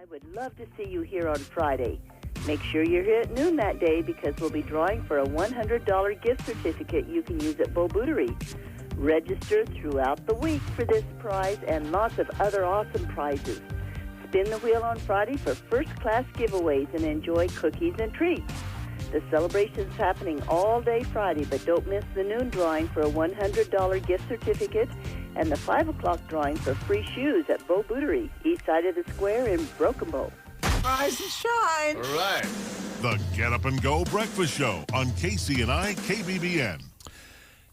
I would love to see you here on Friday. Make sure you're here at noon that day because we'll be drawing for a $100 gift certificate you can use at Bo Bootery. Register throughout the week for this prize and lots of other awesome prizes. Spin the wheel on Friday for first-class giveaways and enjoy cookies and treats. The celebration's happening all day Friday, but don't miss the noon drawing for a $100 gift certificate and the 5 o'clock drawing for free shoes at Bo Bootery, east side of the square in Broken Bow. Rise and shine. All right. The Get Up and Go Breakfast Show on KCNI KBBN.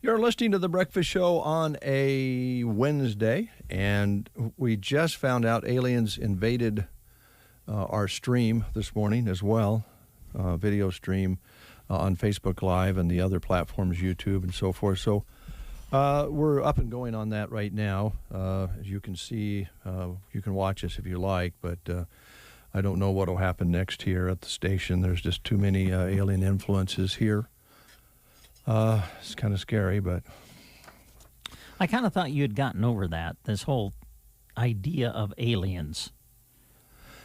You're listening to The Breakfast Show on a Wednesday, and we just found out aliens invaded our stream this morning as well, video stream on Facebook Live and the other platforms, YouTube and so forth. So we're up and going on that right now. As you can see, you can watch us if you like, but I don't know what will happen next here at the station. There's just too many alien influences here. It's kind of scary, but I kind of thought you had gotten over that, this whole idea of aliens.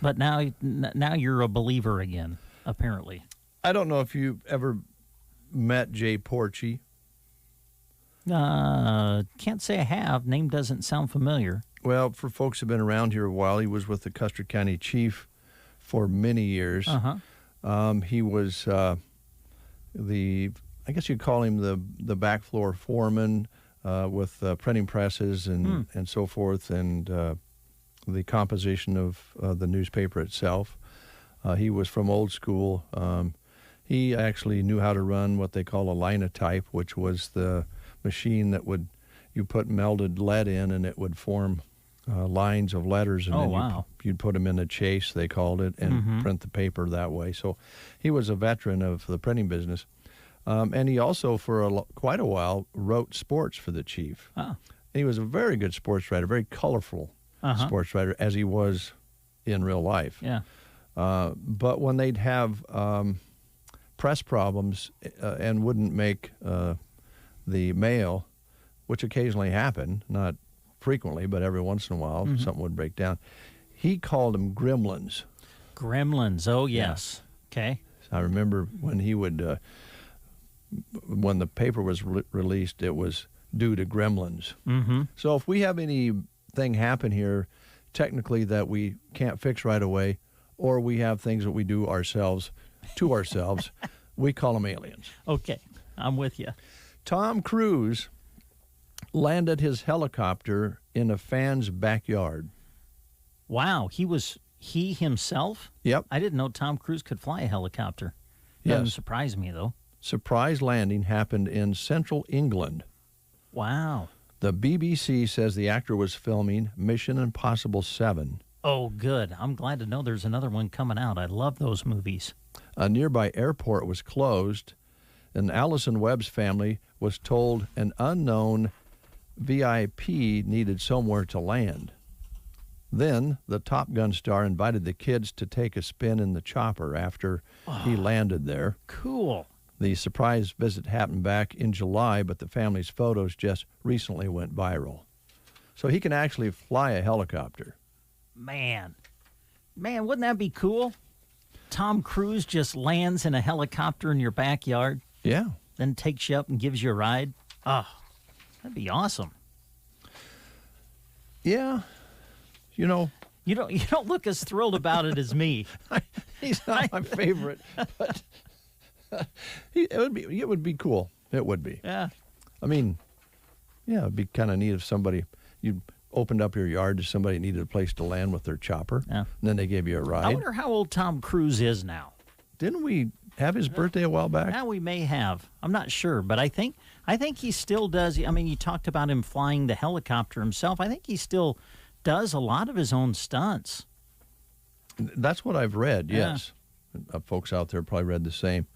But now you're a believer again, apparently. I don't know if you've ever met Jay Porchy. Can't say I have. Name doesn't sound familiar. Well, for folks who've been around here a while, he was with the Custer County Chief for many years. He was I guess you'd call him the back floor foreman with printing presses and so forth, and the composition of the newspaper itself. He was from old school. He actually knew how to run what they call a linotype, which was the machine that you put melted lead in and it would form lines of letters, and you'd put them in a chase, they called it, and print the paper that way. So he was a veteran of the printing business. And he also, for quite a while, wrote sports for the chief. And he was a very good sports writer, very colorful sports writer, as he was in real life. Yeah. But when they'd have press problems and wouldn't make the mail, which occasionally happened, not frequently, but every once in a while, something would break down, he called them gremlins. Gremlins, oh yes. Yeah. Okay. I remember when he would... when the paper was released, it was due to gremlins. So if we have anything happen here, technically that we can't fix right away, or we have things that we do ourselves to ourselves, we call them aliens. Okay, I'm with you. Tom Cruise landed his helicopter in a fan's backyard. Wow, he himself? Yep. I didn't know Tom Cruise could fly a helicopter. Doesn't surprise me, though. Surprise landing happened in central England. Wow. The BBC says the actor was filming Mission Impossible 7. Oh, good. I'm glad to know there's another one coming out. I love those movies. A nearby airport was closed, and Allison Webb's family was told an unknown VIP needed somewhere to land. Then the Top Gun star invited the kids to take a spin in the chopper after he landed there. Cool. The surprise visit happened back in July, but the family's photos just recently went viral. So he can actually fly a helicopter. Man, wouldn't that be cool? Tom Cruise just lands in a helicopter in your backyard. Yeah. Then takes you up and gives you a ride. Oh, that'd be awesome. Yeah. You know, you don't look as thrilled about it as me. He's not my favorite, but it would be cool. It would be. Yeah. I mean, yeah, it'd be kind of neat if you opened up your yard to somebody that needed a place to land with their chopper. Yeah. And then they gave you a ride. I wonder how old Tom Cruise is now. Didn't we have his birthday a while back? Yeah, we may have. I'm not sure, but I think he still does. I mean, you talked about him flying the helicopter himself. I think he still does a lot of his own stunts. That's what I've read, yes. Folks out there probably read the same.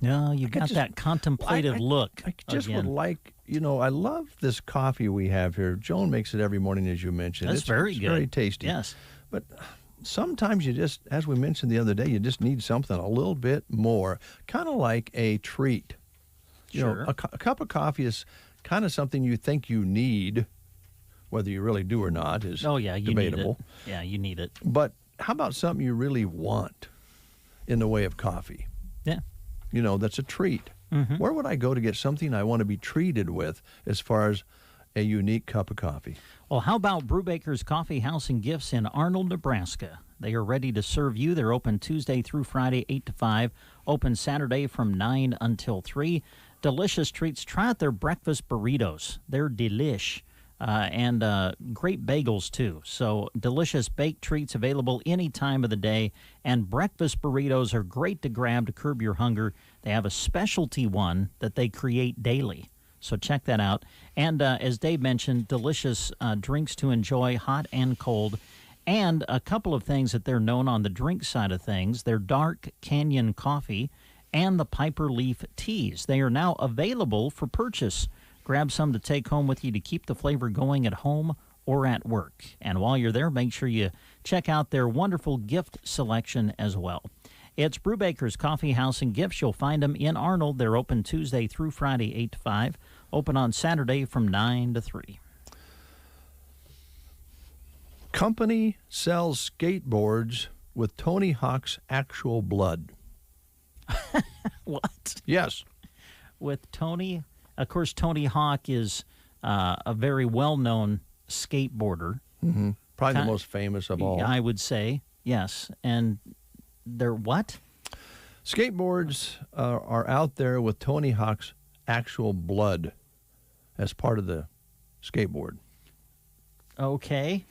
No, you got that contemplative look. I just would like, I love this coffee we have here. Joan makes it every morning, as you mentioned. It's very good. Very tasty. Yes. But sometimes you just, as we mentioned the other day, you just need something a little bit more, kind of like a treat. Sure. A cup of coffee is kind of something you think you need, Whether you really do or not is you debatable. Need it. Yeah, you need it. But how about something you really want in the way of coffee? Yeah. That's a treat. Where would I go to get something I want to be treated with as far as a unique cup of coffee? Well, how about Brewbaker's Coffee House and Gifts in Arnold, Nebraska? They are ready to serve you. They're open Tuesday through Friday, 8 to 5. Open Saturday from 9 until 3. Delicious treats. Try out their breakfast burritos. They're delish. And great bagels, too. So delicious baked treats available any time of the day. And breakfast burritos are great to grab to curb your hunger. They have a specialty one that they create daily. So check that out. And as Dave mentioned, delicious drinks to enjoy, hot and cold. And a couple of things that they're known on the drink side of things. Their Dark Canyon coffee and the Piper Leaf teas. They are now available for purchase. Grab some to take home with you to keep the flavor going at home or at work. And while you're there, make sure you check out their wonderful gift selection as well. It's Brewbaker's Coffee House and Gifts. You'll find them in Arnold. They're open Tuesday through Friday, 8 to 5. Open on Saturday from 9 to 3. Company sells skateboards with Tony Hawk's actual blood. What? Yes. With Tony, of course, Tony Hawk is a very well-known skateboarder. Probably the most famous of all. I would say, yes. And they're what? Skateboards are out there with Tony Hawk's actual blood as part of the skateboard. Okay.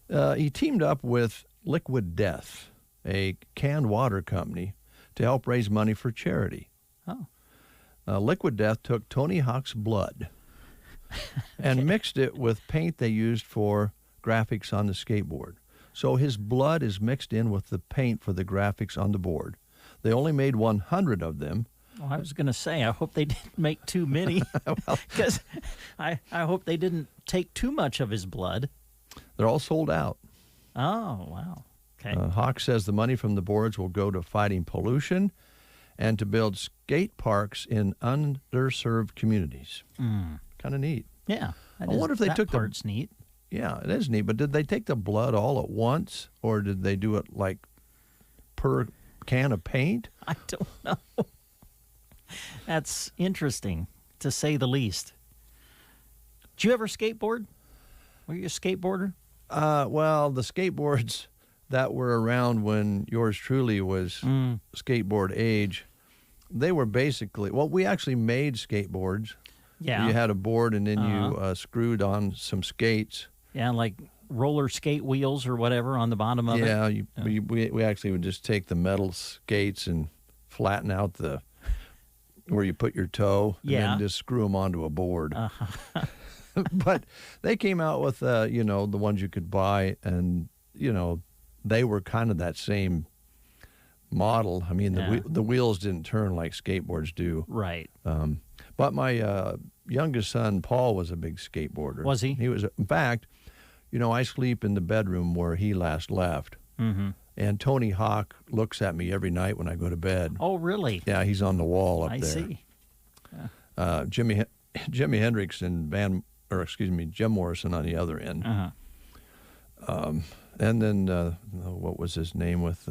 He teamed up with Liquid Death, a canned water company, to help raise money for charity. Oh. Liquid Death took Tony Hawk's blood and mixed it with paint they used for graphics on the skateboard. So his blood is mixed in with the paint for the graphics on the board. They only made 100 of them. Well, I was going to say, I hope they didn't make too many, because I hope they didn't take too much of his blood. They're all sold out. Oh, wow. Okay. Hawk says the money from the boards will go to fighting pollution and to build skate parks in underserved communities. Kind of neat. Yeah. I wonder if they took part's neat. Yeah, it is neat. But did they take the blood all at once, or did they do it like per can of paint? I don't know. That's interesting, to say the least. Did you ever skateboard? Were you a skateboarder? Well, the skateboards that were around when yours truly was skateboard age, they were basically, well, we actually made skateboards. Yeah. You had a board and then you screwed on some skates. Yeah, like roller skate wheels or whatever on the bottom of it. Yeah, we actually would just take the metal skates and flatten out the where you put your toe and then just screw them onto a board. But they came out with, the ones you could buy, and, they were kind of that same model. I mean, the wheels didn't turn like skateboards do. Right. But my youngest son, Paul, was a big skateboarder. Was he? He was. In fact, I sleep in the bedroom where he last left. Mm-hmm. And Tony Hawk looks at me every night when I go to bed. Oh, really? Yeah, he's on the wall up there. I see. Yeah. Jimi Hendrix and Jim Morrison on the other end. And then what was his name with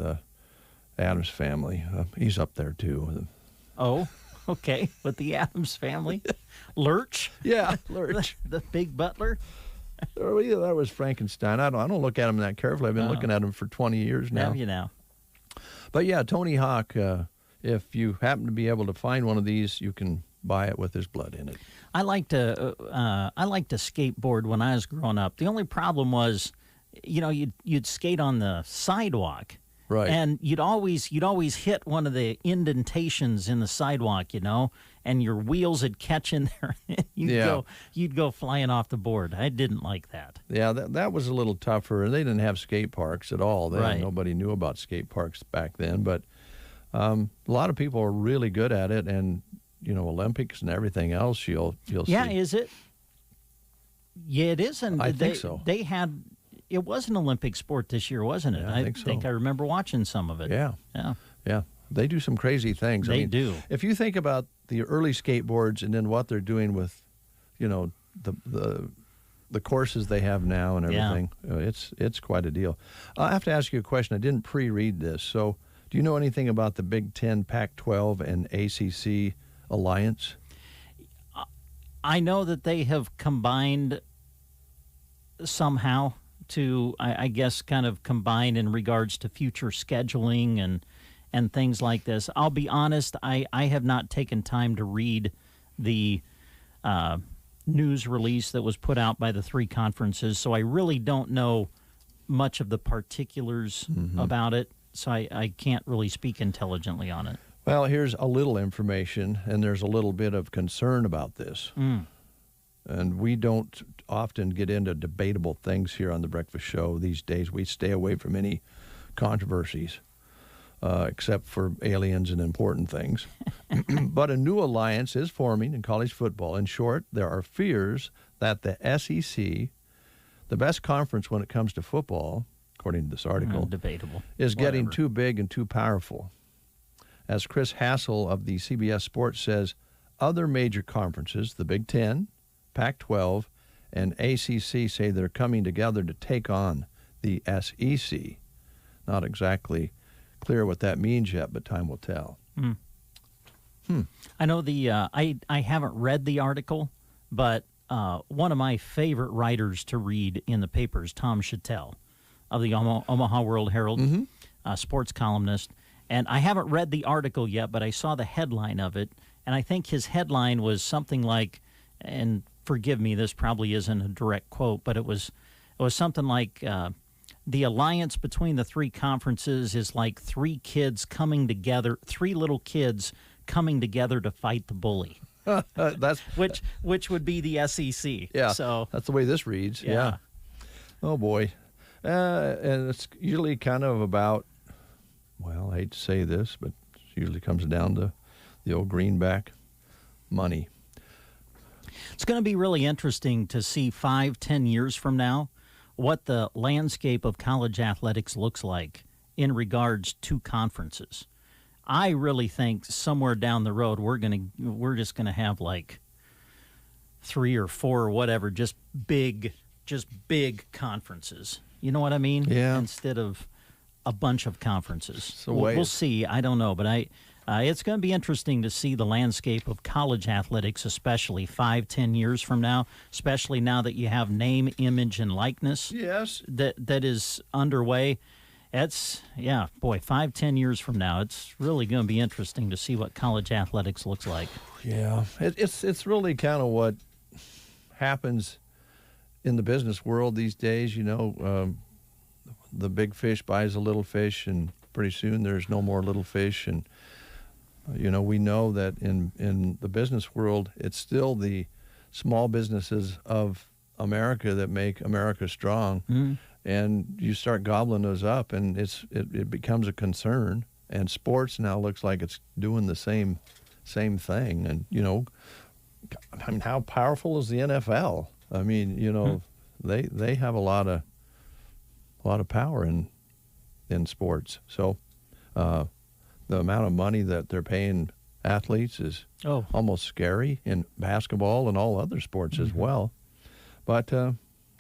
Addams Family? He's up there too. Oh, okay. With the Addams Family, Lurch. Yeah, Lurch, the big butler. Oh, yeah, that was Frankenstein. I don't look at him that carefully. I've been looking at him for 20 years now. Have you now? But yeah, Tony Hawk. If you happen to be able to find one of these, you can buy it with his blood in it. I liked to skateboard when I was growing up. The only problem was, you'd skate on the sidewalk, right? And you'd always hit one of the indentations in the sidewalk, and your wheels would catch in there. You'd go flying off the board. I didn't like that. Yeah, that was a little tougher. They didn't have skate parks at all. Right. Nobody knew about skate parks back then. But a lot of people are really good at it, and Olympics and everything else. You'll see. Yeah, is it? Yeah, it is. And I think so. They had. It was an Olympic sport this year, wasn't it? Yeah, I think so. I remember watching some of it. Yeah. They do some crazy things. They do. If you think about the early skateboards and then what they're doing with, the the courses they have now and everything. It's quite a deal. I have to ask you a question. I didn't pre-read this. So do you know anything about the Big Ten, Pac-12, and ACC alliance? I know that they have combined somehow to, I guess, kind of combine in regards to future scheduling and things like this. I'll be honest, I have not taken time to read the news release that was put out by the three conferences, so I really don't know much of the particulars about it, so I can't really speak intelligently on it. Well, here's a little information, and there's a little bit of concern about this. And we don't often get into debatable things here on the Breakfast Show these days. We stay away from any controversies, except for aliens and important things. But a new alliance is forming in college football. In short, there are fears that the SEC, the best conference when it comes to football, according to this article, debatable, is getting too big and too powerful. As Chris Hassel of the CBS Sports says, other major conferences, the Big Ten, Pac-12, and ACC, say they're coming together to take on the SEC. Not exactly clear what that means yet, but time will tell. I know I haven't read the article, but one of my favorite writers to read in the paper is Tom Chattel of the Omaha World Herald, sports columnist. And I haven't read the article yet, but I saw the headline of it, and I think his headline was something like, and forgive me, this probably isn't a direct quote, but it was something like, the alliance between the three conferences is like three little kids coming together to fight the bully. That's which would be the SEC. Yeah, so that's the way this reads. Yeah. Oh boy, and it's usually kind of about. Well, I hate to say this, but it usually comes down to the old greenback money. It's going to be really interesting to see 5-10 years from now what the landscape of college athletics looks like in regards to conferences. I really think somewhere down the road we're just going to have like 3 or 4 or whatever, just big conferences. You know what I mean? Yeah. Instead of a bunch of conferences. So we'll see. I don't know, but it's going to be interesting to see the landscape of college athletics, especially 5-10 years from now, especially now that you have name, image, and likeness. Yes. That is underway. It's 5-10 years from now, it's really going to be interesting to see what college athletics looks like. Yeah, it's really kind of what happens in the business world these days. You know, the big fish buys a little fish, and pretty soon there's no more little fish. And you know, we know that in the business world, it's still the small businesses of America that make America strong. And you start gobbling those up, and it becomes a concern. And sports now looks like it's doing the same thing. And you know, I mean, how powerful is the NFL? I mean, you know, they have a lot of power in sports. So the amount of money that they're paying athletes is almost scary in basketball and all other sports as well. But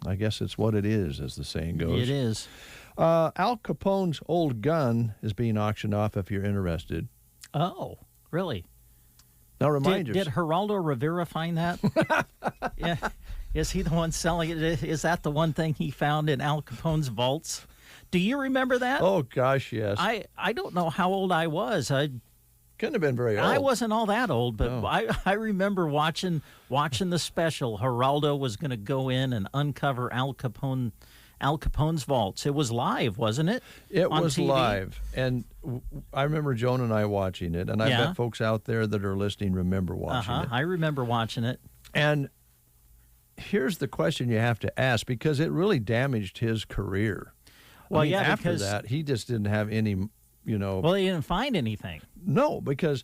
I guess it's what it is, as the saying goes. It is. Al Capone's old gun is being auctioned off if you're interested. Oh, really? Now remind Did Geraldo Rivera find that? Yeah. Is he the one selling it? Is that the one thing he found in Al Capone's vaults? Do you remember that? Oh, gosh, yes. I don't know how old I was. Couldn't have been very old. I wasn't all that old, but No. I remember watching the special. Geraldo was going to go in and uncover Al Capone's vaults. It was live, wasn't it? It on was TV? live, and I remember Joan and I watching it, and I bet folks out there that are listening remember watching it. I remember watching it. And here's the question you have to ask, because it really damaged his career. Well, I mean, after because that, he just didn't have any, you know. Well, he didn't find anything. No, because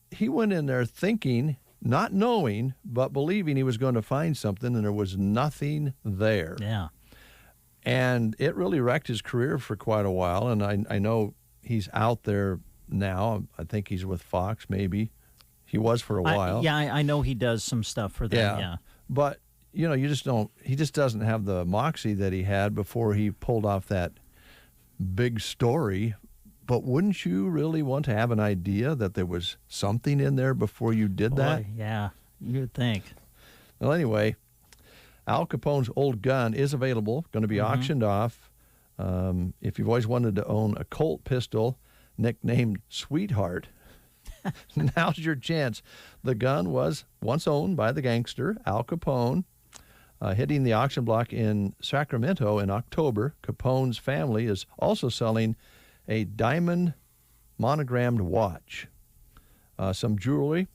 he went in there thinking, not knowing, but believing he was going to find something, and there was nothing there. Yeah. And it really wrecked his career for quite a while, and I know he's out there now. I think he's with Fox, maybe. He was for a while. I know he does some stuff for them, yeah. But you just don't. He just doesn't have the moxie that he had before he pulled off that big story. But wouldn't you really want to have an idea that there was something in there before you did that? Yeah, you'd think. Well, anyway, Al Capone's old gun is available, going to be auctioned off. If you've always wanted to own a Colt pistol nicknamed Sweetheart, now's your chance. The gun was once owned by the gangster Al Capone. Hitting the auction block in Sacramento in October, Capone's family is also selling a diamond monogrammed watch, some jewelry,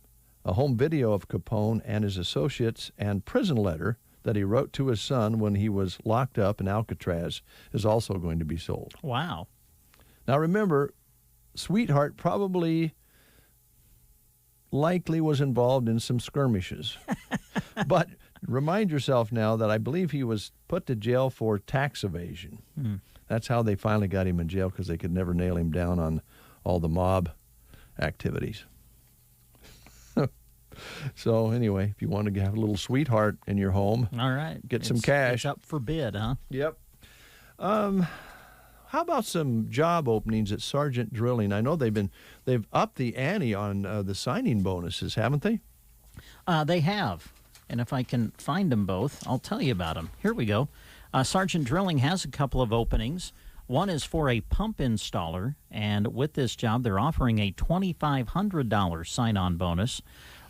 a home video of Capone and his associates, and prison letter that he wrote to his son when he was locked up in Alcatraz is also going to be sold. Wow. Now remember, Sweetheart likely was involved in some skirmishes. But remind yourself now that I believe he was put to jail for tax evasion. That's how they finally got him in jail, because they could never nail him down on all the mob activities. So anyway, if you want to have a little Sweetheart in your home, all right, get some cash. It's up for bid, huh? Yep. How about some job openings at Sargent Drilling? I know they've upped the ante on the signing bonuses, haven't they? They have, and if I can find them both, I'll tell you about them. Here we go. Sargent Drilling has a couple of openings. One is for a pump installer, and with this job, they're offering a $2,500 sign-on bonus.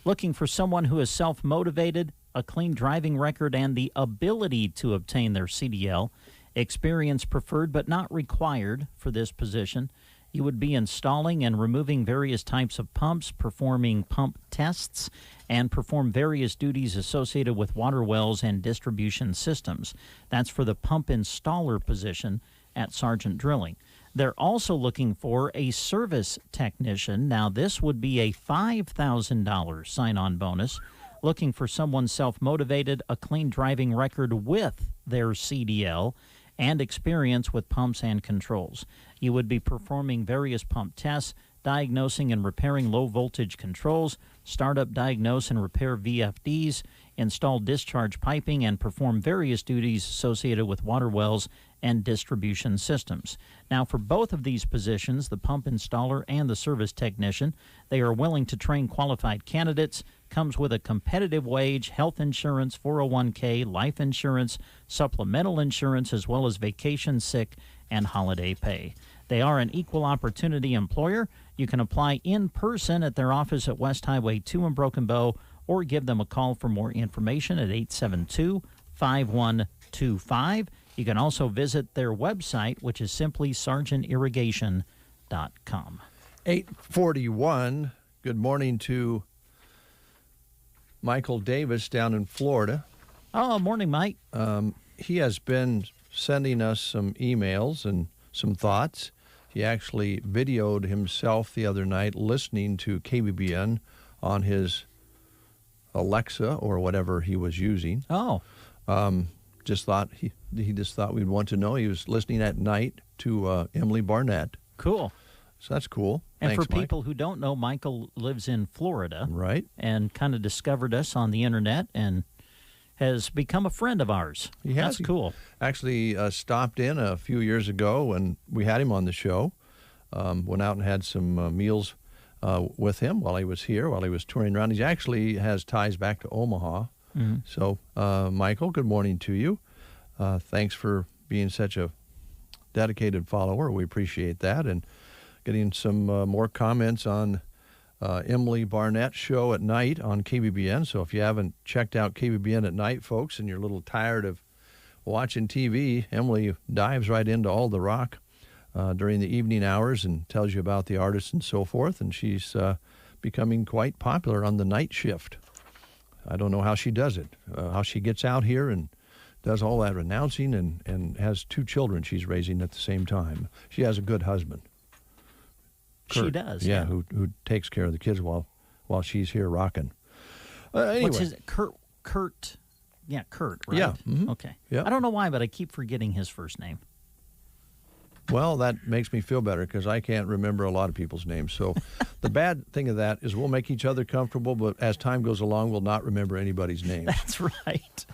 Looking for someone who is self-motivated, a clean driving record, and the ability to obtain their CDL. Experience preferred but not required for this position. You would be installing and removing various types of pumps, performing pump tests, and perform various duties associated with water wells and distribution systems. That's for the pump installer position at Sargent Drilling. They're also looking for a service technician. Now, this would be a $5,000 sign-on bonus. Looking for someone self-motivated, a clean driving record with their CDL, and experience with pumps and controls. You would be performing various pump tests, diagnosing and repairing low-voltage controls, startup, diagnose, and repair VFDs, install discharge piping, and perform various duties associated with water wells and distribution systems. Now, for both of these positions, the pump installer and the service technician, they are willing to train qualified candidates. Comes with a competitive wage, health insurance, 401k, life insurance, supplemental insurance, as well as vacation, sick, and holiday pay. They are an equal opportunity employer. You can apply in person at their office at West Highway 2 in Broken Bow, or give them a call for more information at 872-5125. You can also visit their website, which is simply sargentirrigation.com. 841. Good morning to Michael Davis down in Florida. Oh, morning, Mike. He has been sending us some emails and some thoughts. He actually videoed himself the other night listening to KBBN on his Alexa or whatever he was using. Oh. Just thought he just thought we'd want to know. He was listening at night to Emily Barnett. Cool. So that's cool. And Thanks, for people who don't know, Michael lives in Florida. Right. And kind of discovered us on the internet and has become a friend of ours. He has. That's cool. Actually stopped in a few years ago when we had him on the show. Went out and had some meals with him while he was here, while he was touring around. He actually has ties back to Omaha. Mm-hmm. So, Michael, good morning to you. Thanks for being such a dedicated follower. We appreciate that. And getting some more comments on Emily Barnett's show at night on KBBN. So if you haven't checked out KBBN at night, folks, and you're a little tired of watching TV, Emily dives right into all the rock during the evening hours and tells you about the artists and so forth. And she's becoming quite popular on the night shift. I don't know how she does it, how she gets out here and does all that announcing and has 2 children she's raising at the same time. She has a good husband. Kurt. She does. Yeah, who takes care of the kids while she's here rocking. Anyway. What's his Kurt? Yeah, Kurt, right? Yeah. Mm-hmm. Okay. Yep. I don't know why, but I keep forgetting his first name. Well, that makes me feel better because I can't remember a lot of people's names. So the bad thing of that is we'll make each other comfortable, but as time goes along, we'll not remember anybody's names. That's right.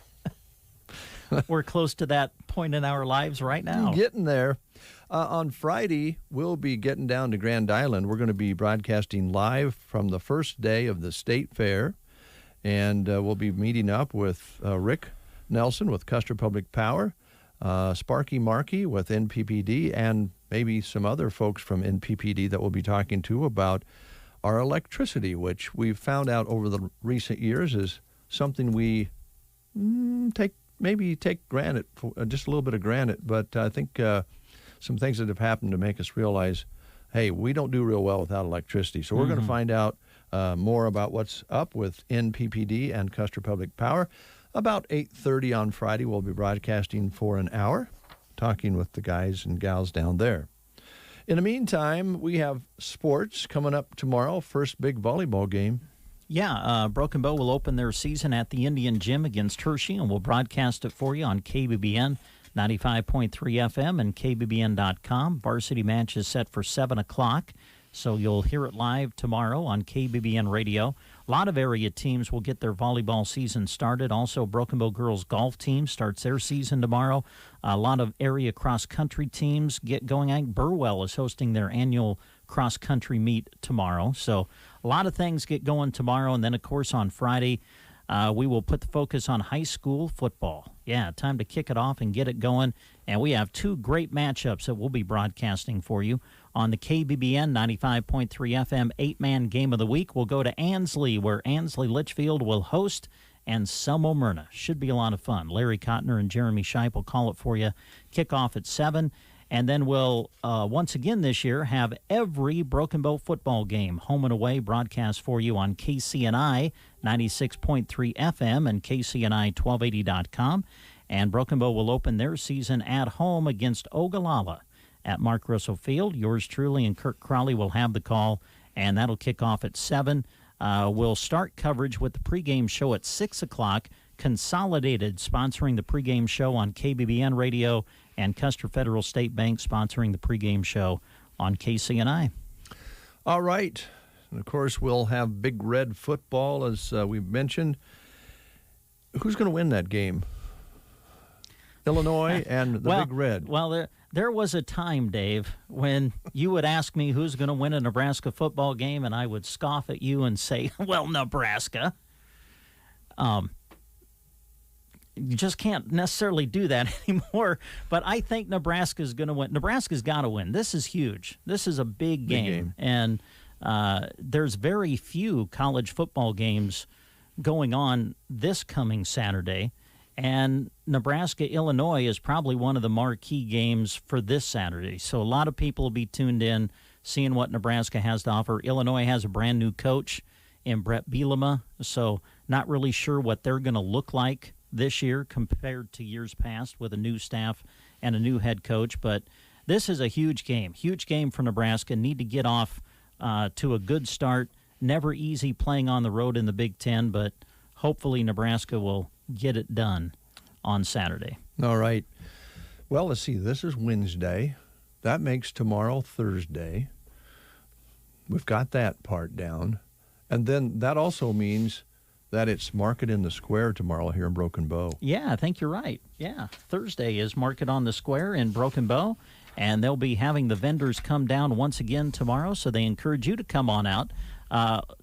We're close to that point in our lives right now. Getting there. On Friday, we'll be getting down to Grand Island. We're going to be broadcasting live from the first day of the State Fair, and we'll be meeting up with Rick Nelson with Custer Public Power, Sparky Markey with NPPD, and maybe some other folks from NPPD that we'll be talking to about our electricity, which we've found out over the recent years is something we take granted, just a little bit of granted, but I think some things that have happened to make us realize, hey, we don't do real well without electricity. So we're going to find out more about what's up with NPPD and Custer Public Power. About 8:30 on Friday, we'll be broadcasting for an hour, talking with the guys and gals down there. In the meantime, we have sports coming up tomorrow, first big volleyball game. Yeah, Broken Bow will open their season at the Indian Gym against Hershey, and we'll broadcast it for you on KBBN 95.3 FM and KBBN.com. Varsity match is set for 7 o'clock, so you'll hear it live tomorrow on KBBN Radio. A lot of area teams will get their volleyball season started. Also, Broken Bow girls golf team starts their season tomorrow. A lot of area cross-country teams get going. I think Burwell is hosting their annual cross-country meet tomorrow. So a lot of things get going tomorrow. And then, of course, on Friday, we will put the focus on high school football. Yeah, time to kick it off and get it going. And we have two great matchups that we'll be broadcasting for you. On the KBBN 95.3 FM 8-man game of the week, we'll go to Ansley, where Ansley Litchfield will host, and Selma Myrna. Should be a lot of fun. Larry Cotner and Jeremy Shipe will call it for you. Kickoff at 7. And then we'll, once again this year, have every Broken Bow football game, home and away, broadcast for you on KCNI 96.3 FM and KCNI1280.com. And Broken Bow will open their season at home against Ogallala at Mark Russell Field. Yours truly and Kirk Crowley will have the call, and that'll kick off at 7. We'll start coverage with the pregame show at 6 o'clock. Consolidated sponsoring the pregame show on KBBN Radio, and Custer Federal State Bank sponsoring the pregame show on KCNI. All right. And, of course, we'll have Big Red football, as we mentioned. Who's going to win that game? Illinois and the Big Red. Well, there was a time, Dave, when you would ask me who's going to win a Nebraska football game, and I would scoff at you and say, well, Nebraska. You just can't necessarily do that anymore. But I think Nebraska's going to win. Nebraska's got to win. This is huge. This is a big game. And there's very few college football games going on this coming Saturday. And Nebraska-Illinois is probably one of the marquee games for this Saturday. So a lot of people will be tuned in, seeing what Nebraska has to offer. Illinois has a brand-new coach in Brett Bielema, so not really sure what they're going to look like this year compared to years past with a new staff and a new head coach. But this is a huge game for Nebraska. Need to get off to a good start. Never easy playing on the road in the Big Ten, but hopefully Nebraska will get it done on Saturday. All right. Well, let's see. This is Wednesday. That makes tomorrow Thursday. We've got that part down. And then that also means that it's Market in the Square tomorrow here in Broken Bow. Yeah, I think you're right. Yeah, Thursday is Market on the Square in Broken Bow, and they'll be having the vendors come down once again tomorrow, so they encourage you to come on out.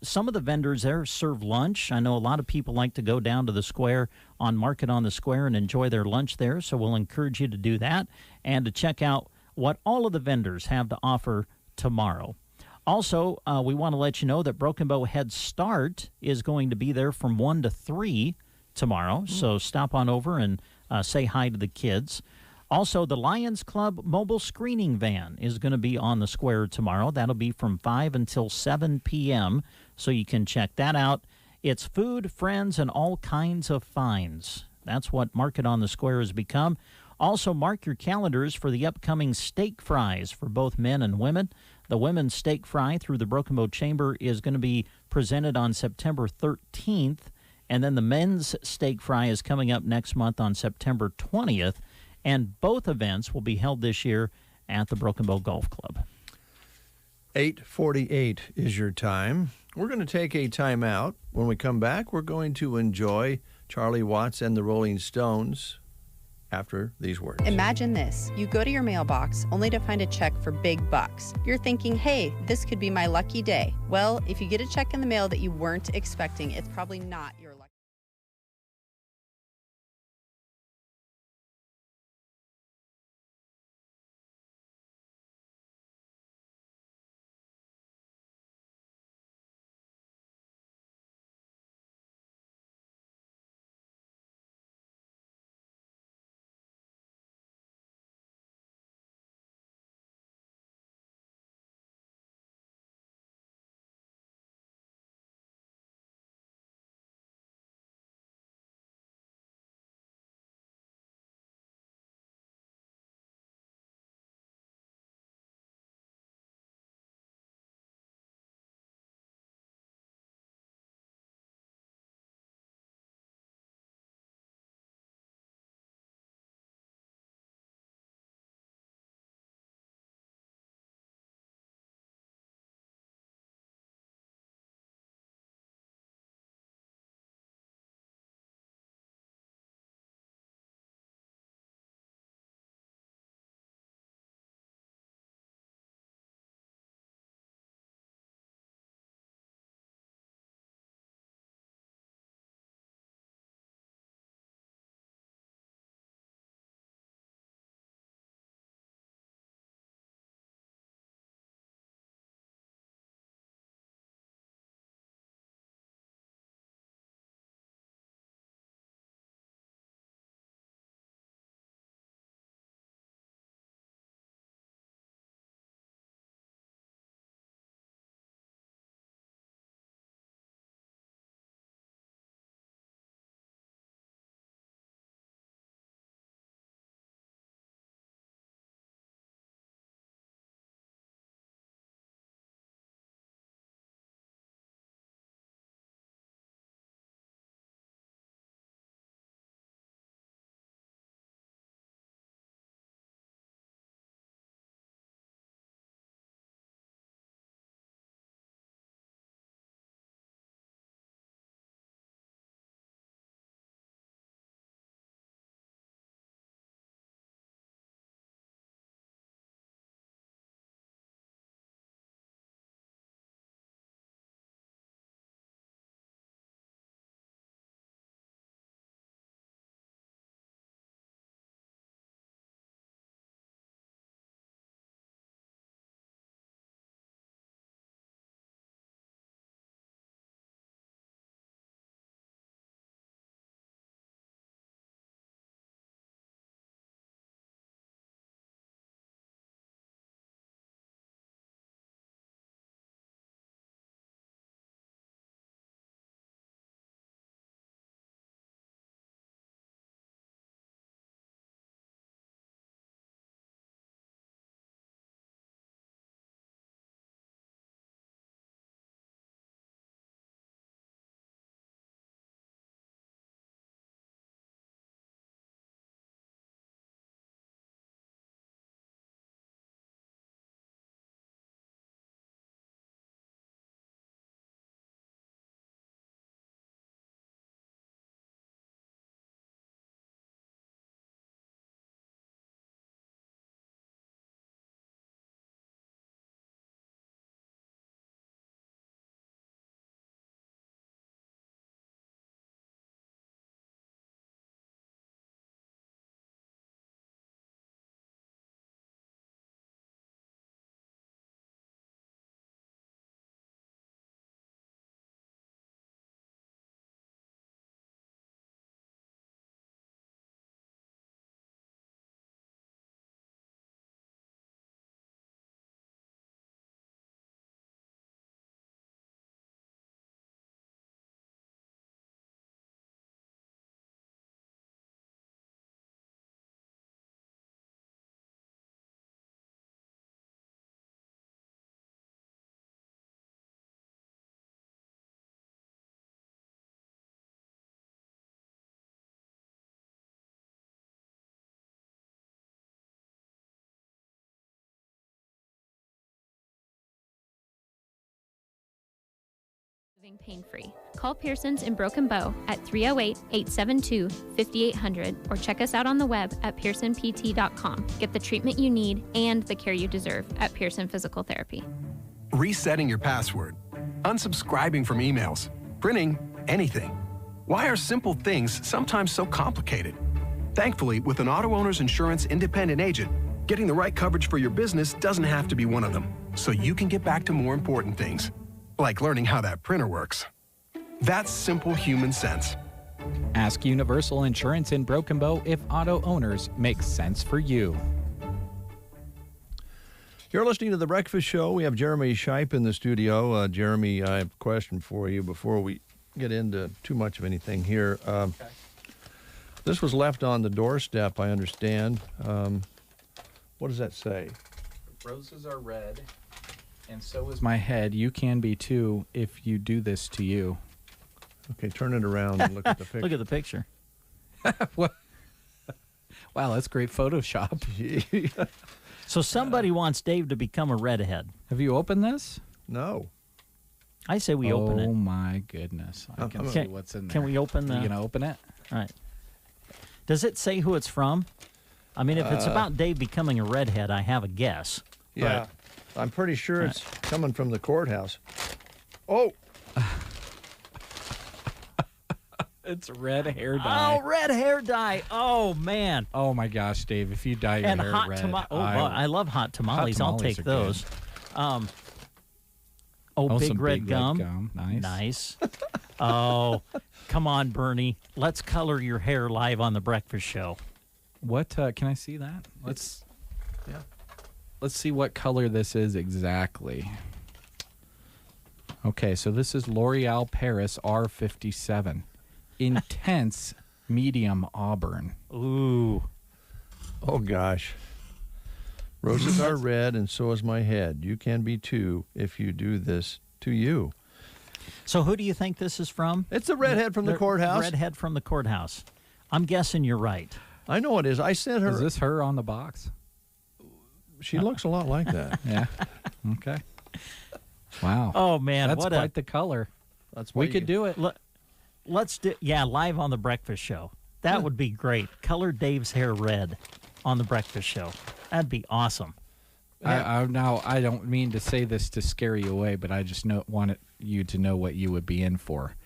Some of the vendors there serve lunch. I know a lot of people like to go down to the square on Market on the Square and enjoy their lunch there, so we'll encourage you to do that and to check out what all of the vendors have to offer tomorrow. Also, we want to let you know that Broken Bow Head Start is going to be there from 1 to 3 tomorrow, so stop on over and say hi to the kids. Also, the Lions Club mobile screening van is going to be on the square tomorrow. That'll be from 5 until 7 p.m., so you can check that out. It's food, friends, and all kinds of finds. That's what Market on the Square has become. Also, mark your calendars for the upcoming steak fries for both men and women. The women's steak fry through the Broken Bow Chamber is going to be presented on September 13th, and then the men's steak fry is coming up next month on September 20th. And both events will be held this year at the Broken Bow Golf Club. 8:48 is your time. We're going to take a time out. When we come back, we're going to enjoy Charlie Watts and the Rolling Stones after these words. Imagine this. You go to your mailbox only to find a check for big bucks. You're thinking, hey, this could be my lucky day. Well, if you get a check in the mail that you weren't expecting, it's probably not your lucky day. living pain-free. Call Pearson's in Broken Bow at 308-872-5800 or check us out on the web at pearsonpt.com. Get the treatment you need and the care you deserve at Pearson Physical Therapy. Resetting your password, unsubscribing from emails, printing anything. Why are simple things sometimes so complicated? Thankfully, with an auto owner's insurance independent agent, getting the right coverage for your business doesn't have to be one of them, so you can get back to more important things, like learning how that printer works. That's simple human sense. Ask Universal Insurance in Broken Bow if auto owners make sense for you. You're listening to The Breakfast Show. We have Jeremy Shipe in the studio. Jeremy, I have a question for you before we get into too much of anything here. Okay. This was left on the doorstep, I understand. What does that say? Roses are red, and so is my head. You can be too if you do this to you. Okay, turn it around and look at the picture. Look at the picture. What? Wow, that's great Photoshop. So somebody wants Dave to become a redhead. Have you opened this? No. I say we open it. Oh, my goodness. I can see what's in there. Can we open the... Are you going to open it? All right. Does it say who it's from? I mean, if it's about Dave becoming a redhead, I have a guess. Yeah. I'm pretty sure it's coming from the courthouse. Oh! It's red hair dye. Oh, red hair dye. Oh, man. Oh, my gosh, Dave. If you dye your hair hot red. I love hot tamales. I'll take those. Big red gum. Nice. Oh, come on, Bernie. Let's color your hair live on The Breakfast Show. What? Can I see that? Let's see what color this is exactly. Okay, so this is L'Oreal Paris R57. Intense medium auburn. Ooh. Oh, gosh. Roses are red, and so is my head. You can be too if you do this to you. So who do you think this is from? It's the redhead from the courthouse. Redhead from the courthouse. I'm guessing you're right. I know it is. I sent her. Is this her on the box? She looks a lot like that. Yeah. Okay. Wow. Oh, man. That's quite the color. We could do it. Let's do live on The Breakfast Show. That would be great. Color Dave's hair red on The Breakfast Show. That'd be awesome. Now, I don't mean to say this to scare you away, but I just wanted you to know what you would be in for.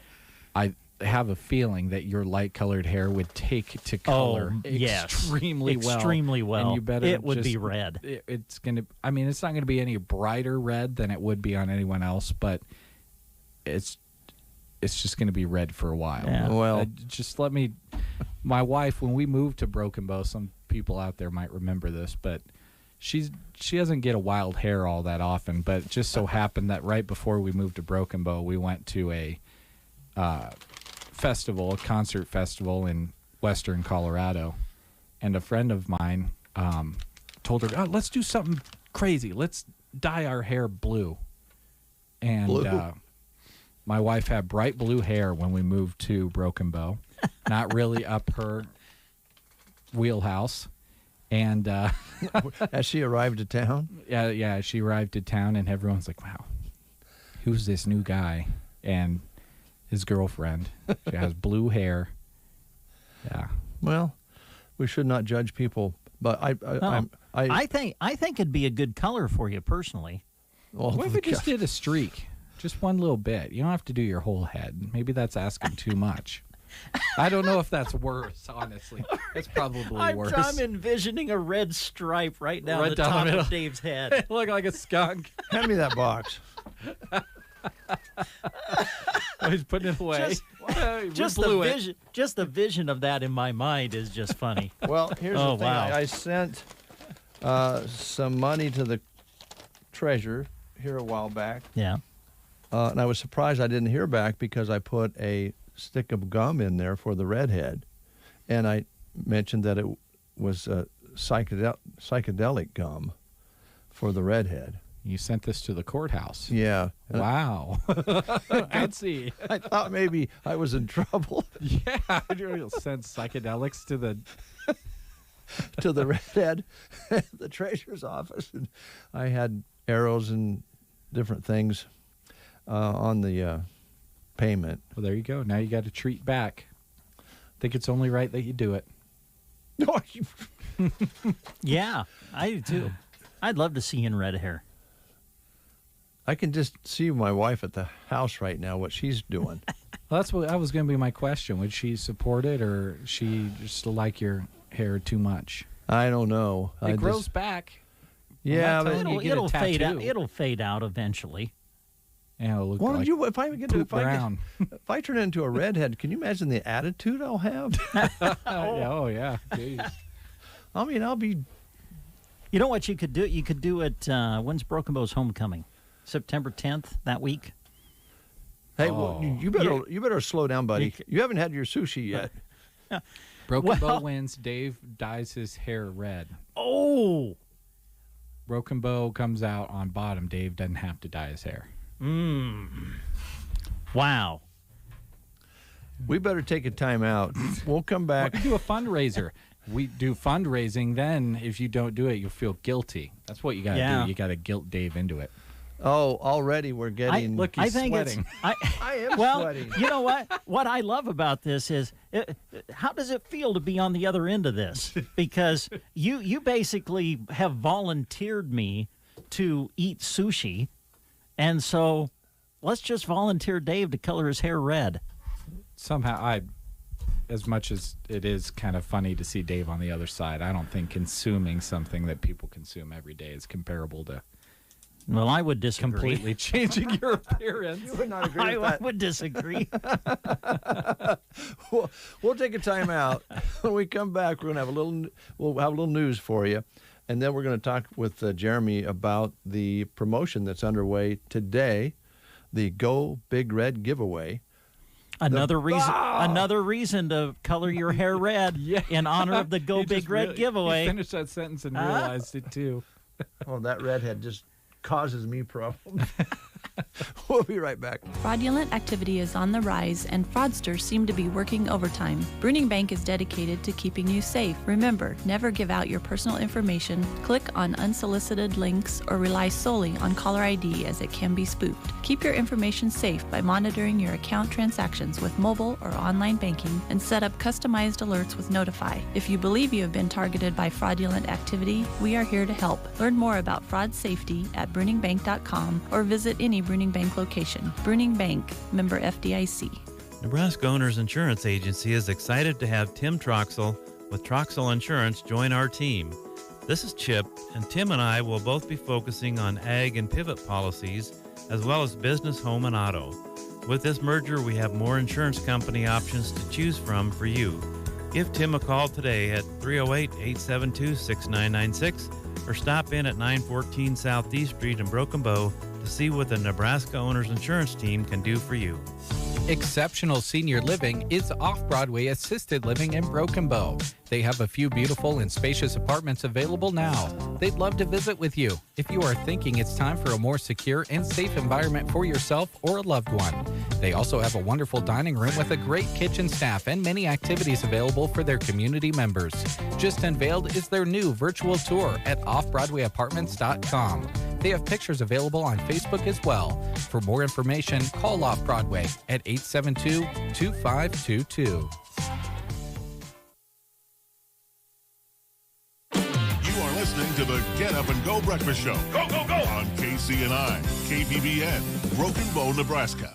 I have a feeling that your light-colored hair would take to color extremely well. Extremely well. And you better it would be red. It's not going to be any brighter red than it would be on anyone else, but it's just going to be red for a while. Yeah. Well, just let me. My wife, when we moved to Broken Bow, some people out there might remember this, but she doesn't get a wild hair all that often. But it just so happened that right before we moved to Broken Bow, we went to a concert festival in western Colorado, and a friend of mine told her, "Oh, let's do something crazy. Let's dye our hair blue." And blue. My wife had bright blue hair when we moved to Broken Bow, not really up her wheelhouse. And as she arrived to town? Yeah, she arrived to town, and everyone's like, wow, who's this new guy? And his girlfriend. She has blue hair. Yeah. Well, we should not judge people, but I think it'd be a good color for you personally. What if we just did a streak? Just one little bit. You don't have to do your whole head. Maybe that's asking too much. I don't know if that's worse, honestly. It's probably worse. I'm envisioning a red stripe right down the top of Dave's head. It looked like a skunk. Hand me that box. He's putting it away. Just the vision of that in my mind is just funny. Well, here's the thing. Wow. I sent some money to the treasurer here a while back. Yeah. And I was surprised I didn't hear back because I put a stick of gum in there for the redhead. And I mentioned that it was psychedelic gum for the redhead. You sent this to the courthouse. Yeah. Wow. Good see. I thought maybe I was in trouble. Yeah. You'll send psychedelics to the redhead at the treasurer's office. And I had arrows and different things on the payment. Well, there you go. Now you got a treat back. I think it's only right that you do it. Yeah, I do too. I'd love to see you in red hair. I can just see my wife at the house right now, what she's doing. Well, that's what that was going to be my question. Would she support it, or she just like your hair too much? I don't know. It grows back. Yeah, but It'll fade out. It'll fade out eventually. Yeah, it'll look well, like if I turn into a redhead, can you imagine the attitude I'll have? Oh yeah. Jeez. I mean, I'll be. You know what you could do? You could do it. When's Broken Bow's homecoming? September 10th that week. Hey, well, you better slow down, buddy. You haven't had your sushi yet. Broken Bow wins. Dave dyes his hair red. Oh. Broken Bow comes out on bottom. Dave doesn't have to dye his hair. Wow. We better take a time out. We'll come back. We do a fundraiser. We do fundraising. Then, if you don't do it, you'll feel guilty. That's what you got to do. You got to guilt Dave into it. Oh, already we're getting. Look, he's sweating. I am sweating. You know what? What I love about this is, how does it feel to be on the other end of this? Because you basically have volunteered me to eat sushi, and so let's just volunteer Dave to color his hair red. Somehow, as much as it is kind of funny to see Dave on the other side, I don't think consuming something that people consume every day is comparable to. Well, I would disagree. Completely changing your appearance. You would not agree with that. I would disagree. We'll take a time out. When we come back, we'll have a little news for you, and then we're going to talk with Jeremy about the promotion that's underway today, the Go Big Red giveaway. Another reason to color your hair red in honor of the Go Big Red giveaway. He finished that sentence and realized it too. Oh, that redhead just causes me problems. We'll be right back. Fraudulent activity is on the rise, and fraudsters seem to be working overtime. Bruning Bank is dedicated to keeping you safe. Remember, never give out your personal information, click on unsolicited links, or rely solely on caller ID, as it can be spoofed. Keep your information safe by monitoring your account transactions with mobile or online banking, and set up customized alerts with Notify. If you believe you have been targeted by fraudulent activity, we are here to help. Learn more about fraud safety at bruningbank.com or visit any Bruning Bank location. Bruning Bank, member FDIC. Nebraska Owners Insurance Agency is excited to have Tim Troxel with Troxel Insurance join our team. This is Chip, and Tim and I will both be focusing on ag and pivot policies, as well as business, home, and auto. With this merger, we have more insurance company options to choose from for you. Give Tim a call today at 308-872-6996 or stop in at 914 Southeast Street in Broken Bow to see what the Nebraska Owners Insurance Team can do for you. Exceptional Senior Living is off-Broadway assisted living in Broken Bow. They have a few beautiful and spacious apartments available now. They'd love to visit with you if you are thinking it's time for a more secure and safe environment for yourself or a loved one. They also have a wonderful dining room with a great kitchen staff and many activities available for their community members. Just unveiled is their new virtual tour at offbroadwayapartments.com. They have pictures available on Facebook as well. For more information, call Off Broadway at 872-2522. You are listening to the Get Up and Go Breakfast Show. Go, go, go! On KCNI, KBBN, Broken Bow, Nebraska.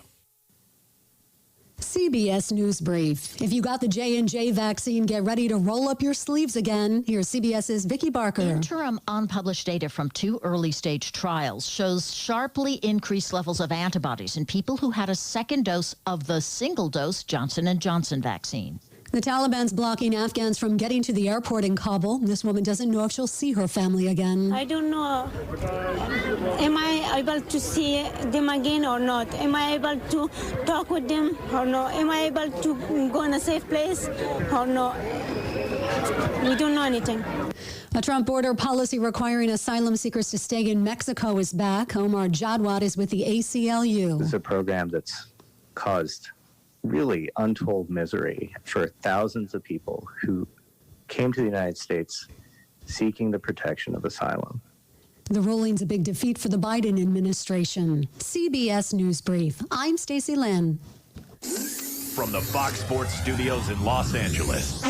CBS News Brief. If you got the J&J vaccine, get ready to roll up your sleeves again. Here's CBS's Vicki Barker. Interim unpublished data from 2 early-stage trials shows sharply increased levels of antibodies in people who had a second dose of the single-dose Johnson & Johnson vaccine. The Taliban's blocking Afghans from getting to the airport in Kabul. This woman doesn't know if she'll see her family again. I don't know. Am I able to see them again or not? Am I able to talk with them or no? Am I able to go in a safe place or no? We don't know anything. A Trump border policy requiring asylum seekers to stay in Mexico is back. Omar Jadwat is with the ACLU. This is a program that's caused really untold misery for thousands of people who came to the United States seeking the protection of asylum. The ruling's a big defeat for the Biden administration. CBS News Brief. I'm Stacey Lynn. From the Fox Sports Studios in Los Angeles,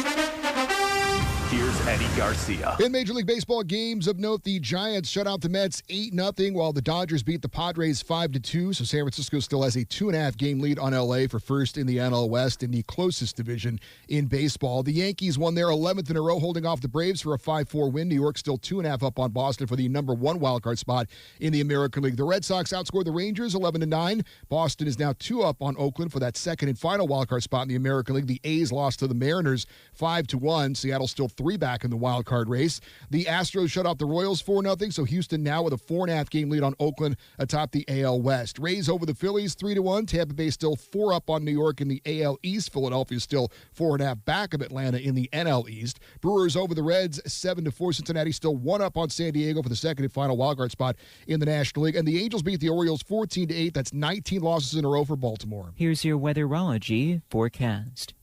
here's Eddie Garcia. In Major League Baseball games of note, the Giants shut out the Mets 8-0, while the Dodgers beat the Padres 5-2. So San Francisco still has a 2.5 game lead on LA for first in the NL West in the closest division in baseball. The Yankees won their 11th in a row, holding off the Braves for a 5-4 win. New York still 2.5 up on Boston for the number 1 wildcard spot in the American League. The Red Sox outscored the Rangers 11-9. Boston is now 2 up on Oakland for that second and final wildcard spot in the American League. The A's lost to the Mariners 5-1. Seattle still 3 back in the wild card race. The Astros shut out the Royals 4-0, so Houston now with a 4.5 game lead on Oakland atop the AL West. Rays over the Phillies 3-1. Tampa Bay still 4 up on New York in the AL East. Philadelphia still 4.5 back of Atlanta in the NL East. Brewers over the Reds 7-4. Cincinnati still 1 up on San Diego for the second and final wildcard spot in the National League. And the Angels beat the Orioles 14-8. That's 19 losses in a row for Baltimore. Here's your Weatherology forecast.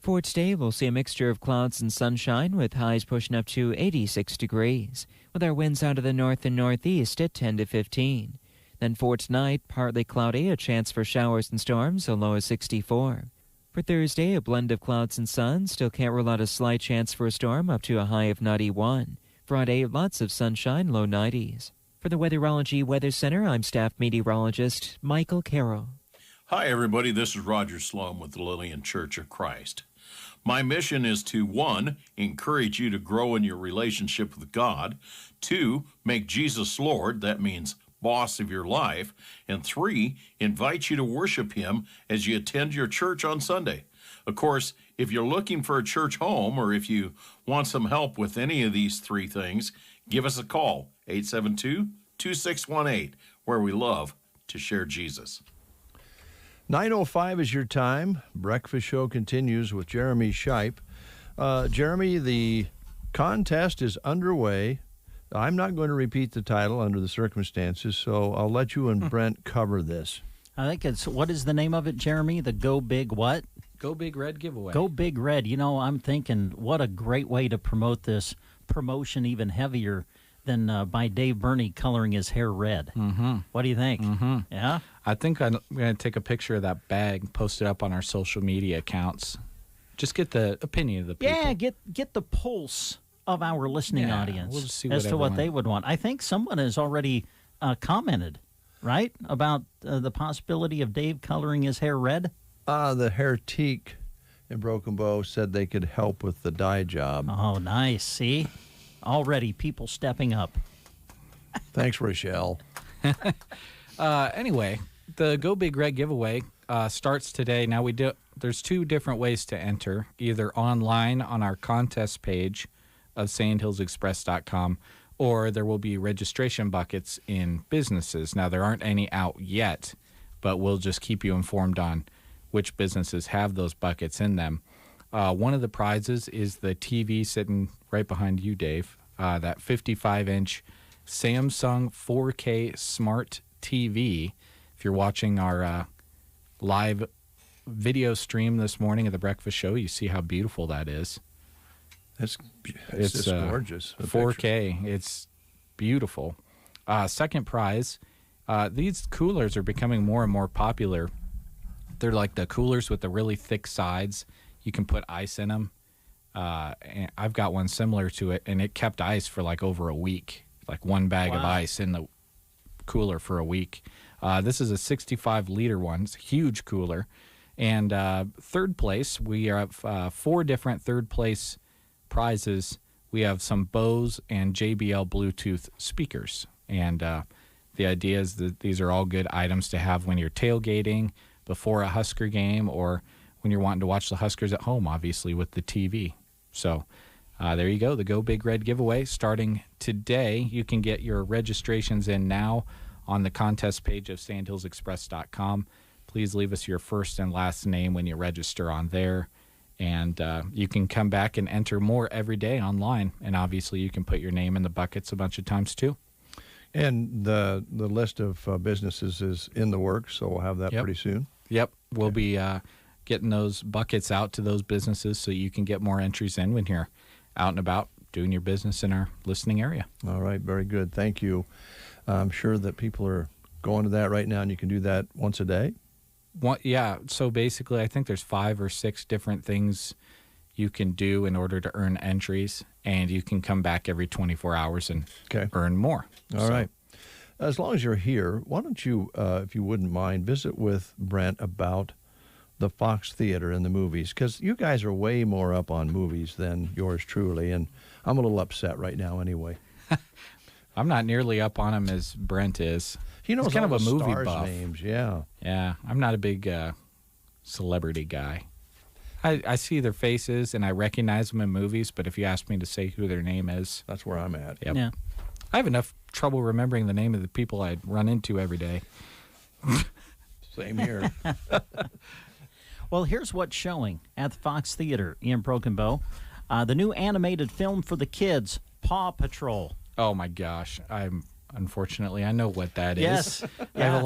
For today, we'll see a mixture of clouds and sunshine with highs pushing up to 86 degrees, with our winds out of the north and northeast at 10 to 15. Then for tonight, partly cloudy, a chance for showers and storms, a low of 64. For Thursday, a blend of clouds and sun, still can't rule out a slight chance for a storm, up to a high of 91. Friday, lots of sunshine, low 90s. For the Weatherology Weather Center, I'm staff meteorologist Michael Carroll. Hi, everybody. This is Roger Sloan with the Lillian Church of Christ. My mission is to, 1, encourage you to grow in your relationship with God, 2, make Jesus Lord, that means boss of your life, and 3, invite you to worship Him as you attend your church on Sunday. Of course, if you're looking for a church home or if you want some help with any of these 3 things, give us a call, 872-2618, where we love to share Jesus. 9:05 is your time. Breakfast Show continues with Jeremy Shipe. Jeremy, the contest is underway. I'm not going to repeat the title under the circumstances, so I'll let you and Brent cover this. I think it's, what is the name of it, Jeremy? The Go Big what? Go Big Red giveaway. Go Big Red. You know, I'm thinking, what a great way to promote this promotion even heavier than by Dave Burney coloring his hair red. Mm-hmm. What do you think? Mm-hmm. Yeah? I think I'm going to take a picture of that bag, post it up on our social media accounts. Just get the opinion of the people. Yeah, get the pulse of our listening audience we'll just see as to what they would want. I think someone has already commented, right, about the possibility of Dave coloring his hair red. The Hair Teak in Broken Bow said they could help with the dye job. Oh, nice. See? Already people stepping up. Thanks, Rochelle. Anyway, the Go Big Red giveaway starts today. Now, there's 2 different ways to enter, either online on our contest page of sandhillsexpress.com, or there will be registration buckets in businesses. Now, there aren't any out yet, but we'll just keep you informed on which businesses have those buckets in them. One of the prizes is the TV sitting right behind you, Dave, that 55-inch Samsung 4K Smart TV. If you're watching our live video stream this morning of the breakfast show, you see how beautiful that is. It's just gorgeous. 4K. It's beautiful. Second prize, these coolers are becoming more and more popular. They're like the coolers with the really thick sides. You can put ice in them. And I've got one similar to it, and it kept ice for like over a week, like 1 bag of ice in the cooler for a week. This is a 65-liter one. It's a huge cooler. And third place, we have 4 different third-place prizes. We have some Bose and JBL Bluetooth speakers. And the idea is that these are all good items to have when you're tailgating, before a Husker game, or when you're wanting to watch the Huskers at home, obviously, with the TV. So there you go, the Go Big Red giveaway starting today. You can get your registrations in now on the contest page of sandhillsexpress.com. Please leave us your first and last name when you register on there. And you can come back and enter more every day online. And obviously you can put your name in the buckets a bunch of times too. And the list of businesses is in the works, so we'll have that pretty soon. Yep. We'll be getting those buckets out to those businesses so you can get more entries in when you're out and about doing your business in our listening area. All right. Very good. Thank you. I'm sure that people are going to that right now, and you can do that once a day. So basically, I think there's 5 or 6 different things you can do in order to earn entries, and you can come back every 24 hours and earn more. All right. As long as you're here, why don't you, if you wouldn't mind, visit with Brent about the Fox Theater and the movies, because you guys are way more up on movies than yours truly, and I'm a little upset right now anyway. I'm not nearly up on him as Brent is. He knows He's kind all of a the movie stars' buff. names, yeah. Yeah, I'm not a big celebrity guy. I see their faces and I recognize them in movies, but if you ask me to say who their name is, that's where I'm at. Yep. Yeah. I have enough trouble remembering the name of the people I run into every day. Same here. Well, here's what's showing at the Fox Theater in Broken Bow. The new animated film for the kids, Paw Patrol. Oh my gosh, unfortunately I know what that is. Yes. I have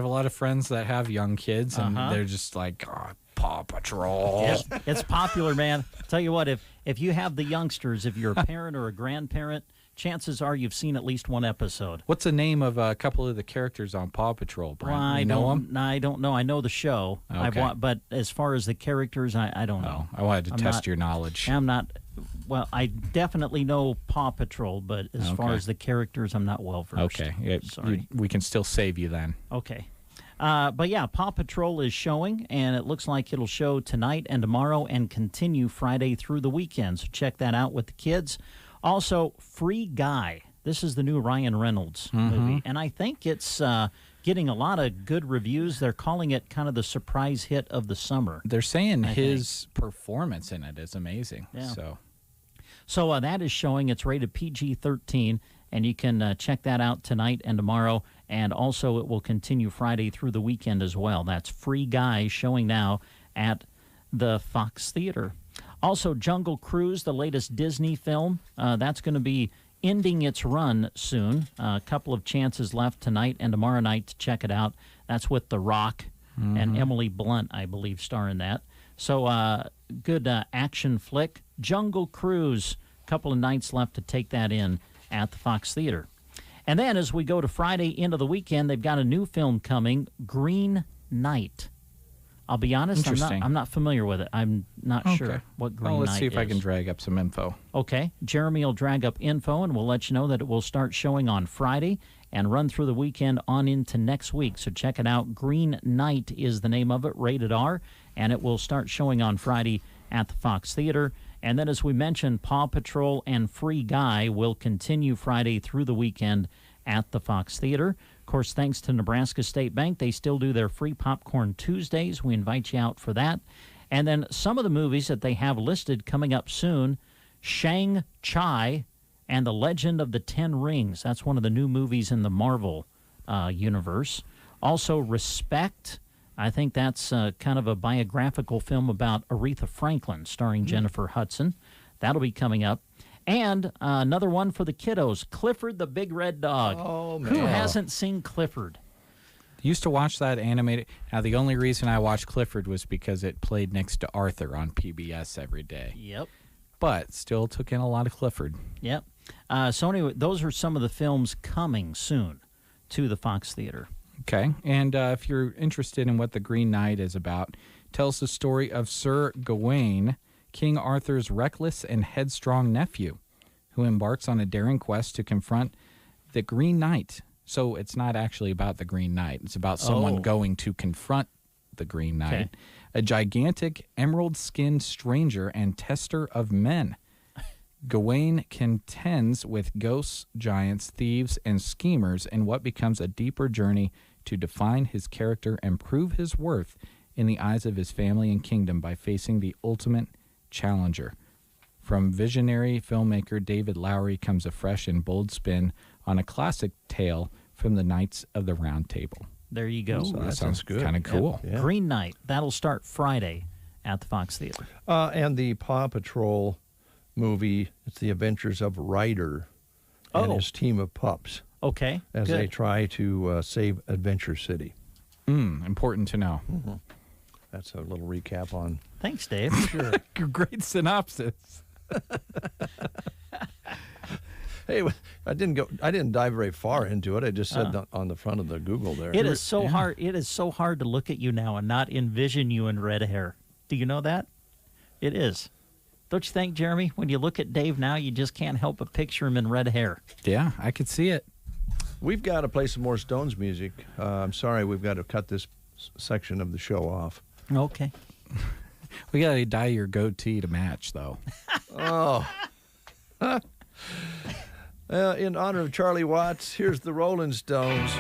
a lot of friends that have young kids, and they're just like, oh, Paw Patrol. It's popular, man. Tell you what, if you have the youngsters, if you're a parent or a grandparent, chances are you've seen at least one episode. What's the name of a couple of the characters on Paw Patrol, Brian? Well, you know them? I don't know. I know the show. Okay. But as far as the characters, I don't know. I wanted to test your knowledge. I'm not. Well, I definitely know Paw Patrol, but as far as the characters, I'm not well versed. Okay. Sorry. We can still save you then. Okay. But yeah, Paw Patrol is showing, and it looks like it'll show tonight and tomorrow and continue Friday through the weekend. So check that out with the kids. Also, Free Guy. This is the new Ryan Reynolds movie, and I think it's getting a lot of good reviews. They're calling it kind of the surprise hit of the summer. They're saying his performance in it is amazing. Yeah. So that is showing. It's rated PG-13, and you can check that out tonight and tomorrow. And also, it will continue Friday through the weekend as well. That's Free Guy, showing now at the Fox Theater. Also, Jungle Cruise, the latest Disney film, that's going to be ending its run soon. A couple of chances left tonight and tomorrow night to check it out. That's with The Rock and Emily Blunt, I believe, star in that. So, good action flick. Jungle Cruise, a couple of nights left to take that in at the Fox Theater. And then as we go to Friday into the weekend, they've got a new film coming, Green Knight. I'll be honest, I'm not familiar with it. I'm not sure what Green Knight is. Let's see if I can drag up some info. Okay. Jeremy will drag up info, and we'll let you know that it will start showing on Friday and run through the weekend on into next week. So check it out. Green Knight is the name of it, rated R, and it will start showing on Friday at the Fox Theater. And then, as we mentioned, Paw Patrol and Free Guy will continue Friday through the weekend at the Fox Theater. Of course, thanks to Nebraska State Bank, they still do their free Popcorn Tuesdays. We invite you out for that. And then some of the movies that they have listed coming up soon, Shang-Chi and The Legend of the Ten Rings. That's one of the new movies in the Marvel universe. Also, Respect. I think that's kind of a biographical film about Aretha Franklin, starring Jennifer Hudson. That'll be coming up. And another one for the kiddos, Clifford the Big Red Dog. Oh, man. Who hasn't seen Clifford? Used to watch that animated. Now, the only reason I watched Clifford was because it played next to Arthur on PBS every day. Yep. But still took in a lot of Clifford. Yep. So anyway, those are some of the films coming soon to the Fox Theater. Okay. And if you're interested in what the Green Knight is about, tells the story of Sir Gawain, King Arthur's reckless and headstrong nephew, who embarks on a daring quest to confront the Green Knight. So it's not actually about the Green Knight. It's about someone going to confront the Green Knight, a gigantic emerald-skinned stranger and tester of men. Gawain contends with ghosts, giants, thieves, and schemers in what becomes a deeper journey to define his character and prove his worth in the eyes of his family and kingdom by facing the ultimate challenger. From visionary filmmaker David Lowery comes a fresh and bold spin on a classic tale from the Knights of the Round Table. There you go. So that sounds good. Kind of cool. Yep. Yeah. Green Knight. That'll start Friday at the Fox Theater. And the Paw Patrol movie, it's the adventures of Ryder and his team of pups. Okay, as they try to save Adventure City. Important to know. Mm-hmm. That's a little recap on. Thanks, Dave. Sure. Great synopsis. Hey, I didn't dive very far into it. I just said on the front of the Google there. It is so hard. It is so hard to look at you now and not envision you in red hair. Do you know that? It is. Don't you think, Jeremy? When you look at Dave now, you just can't help but picture him in red hair. Yeah, I could see it. We've got to play some more Stones music. I'm sorry, we've got to cut this section of the show off. Okay. We got to dye your goatee to match, though. Oh. In honor of Charlie Watts, here's the Rolling Stones.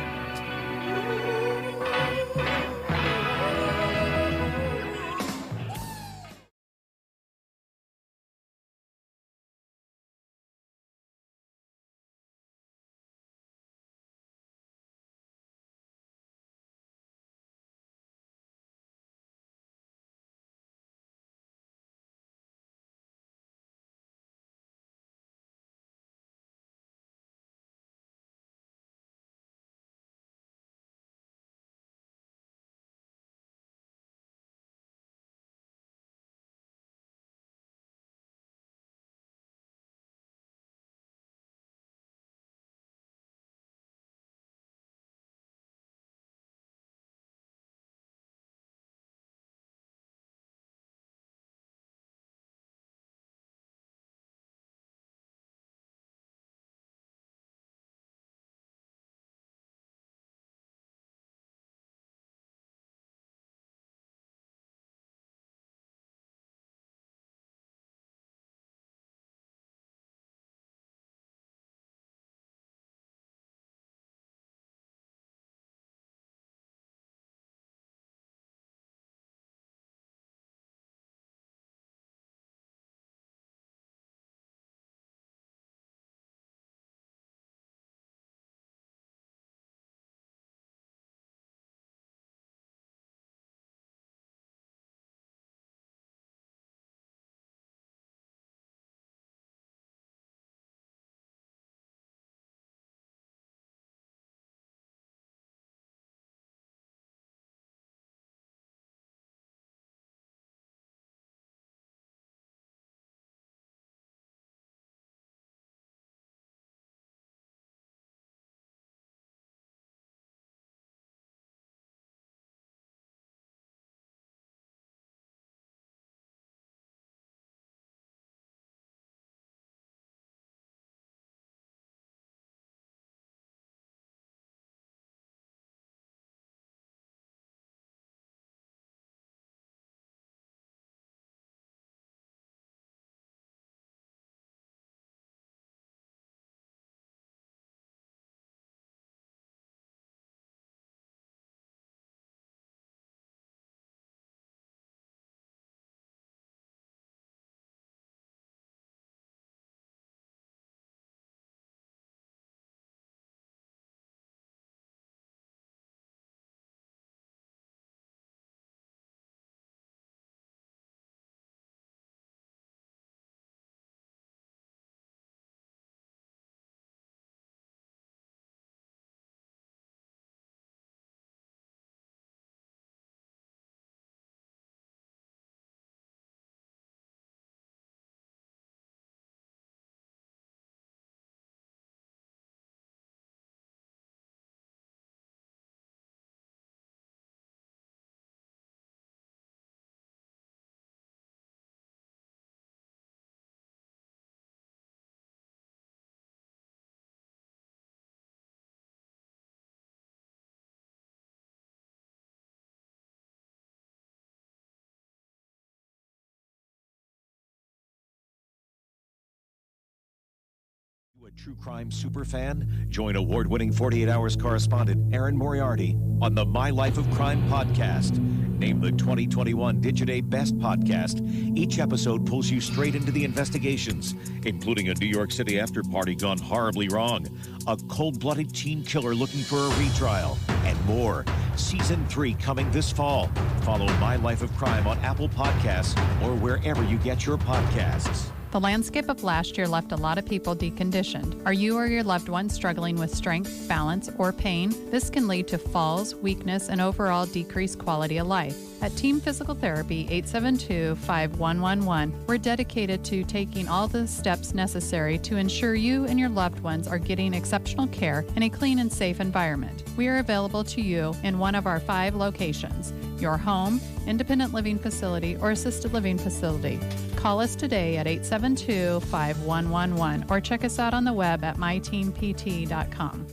A true crime superfan? Join award-winning 48 Hours correspondent Aaron Moriarty on the My Life of Crime podcast. Named the 2021 Digiday Best Podcast, each episode pulls you straight into the investigations, including a New York City after-party gone horribly wrong, a cold-blooded teen killer looking for a retrial, and more. Season 3 coming this fall. Follow My Life of Crime on Apple Podcasts or wherever you get your podcasts. The landscape of last year left a lot of people deconditioned. Are you or your loved one struggling with strength, balance, or pain? This can lead to falls, weakness, and overall decreased quality of life. At Team Physical Therapy 872-5111, we're dedicated to taking all the steps necessary to ensure you and your loved ones are getting exceptional care in a clean and safe environment. We are available to you in one of our 5 locations: your home, independent living facility, or assisted living facility. Call us today at 872-5111 or check us out on the web at myteampt.com.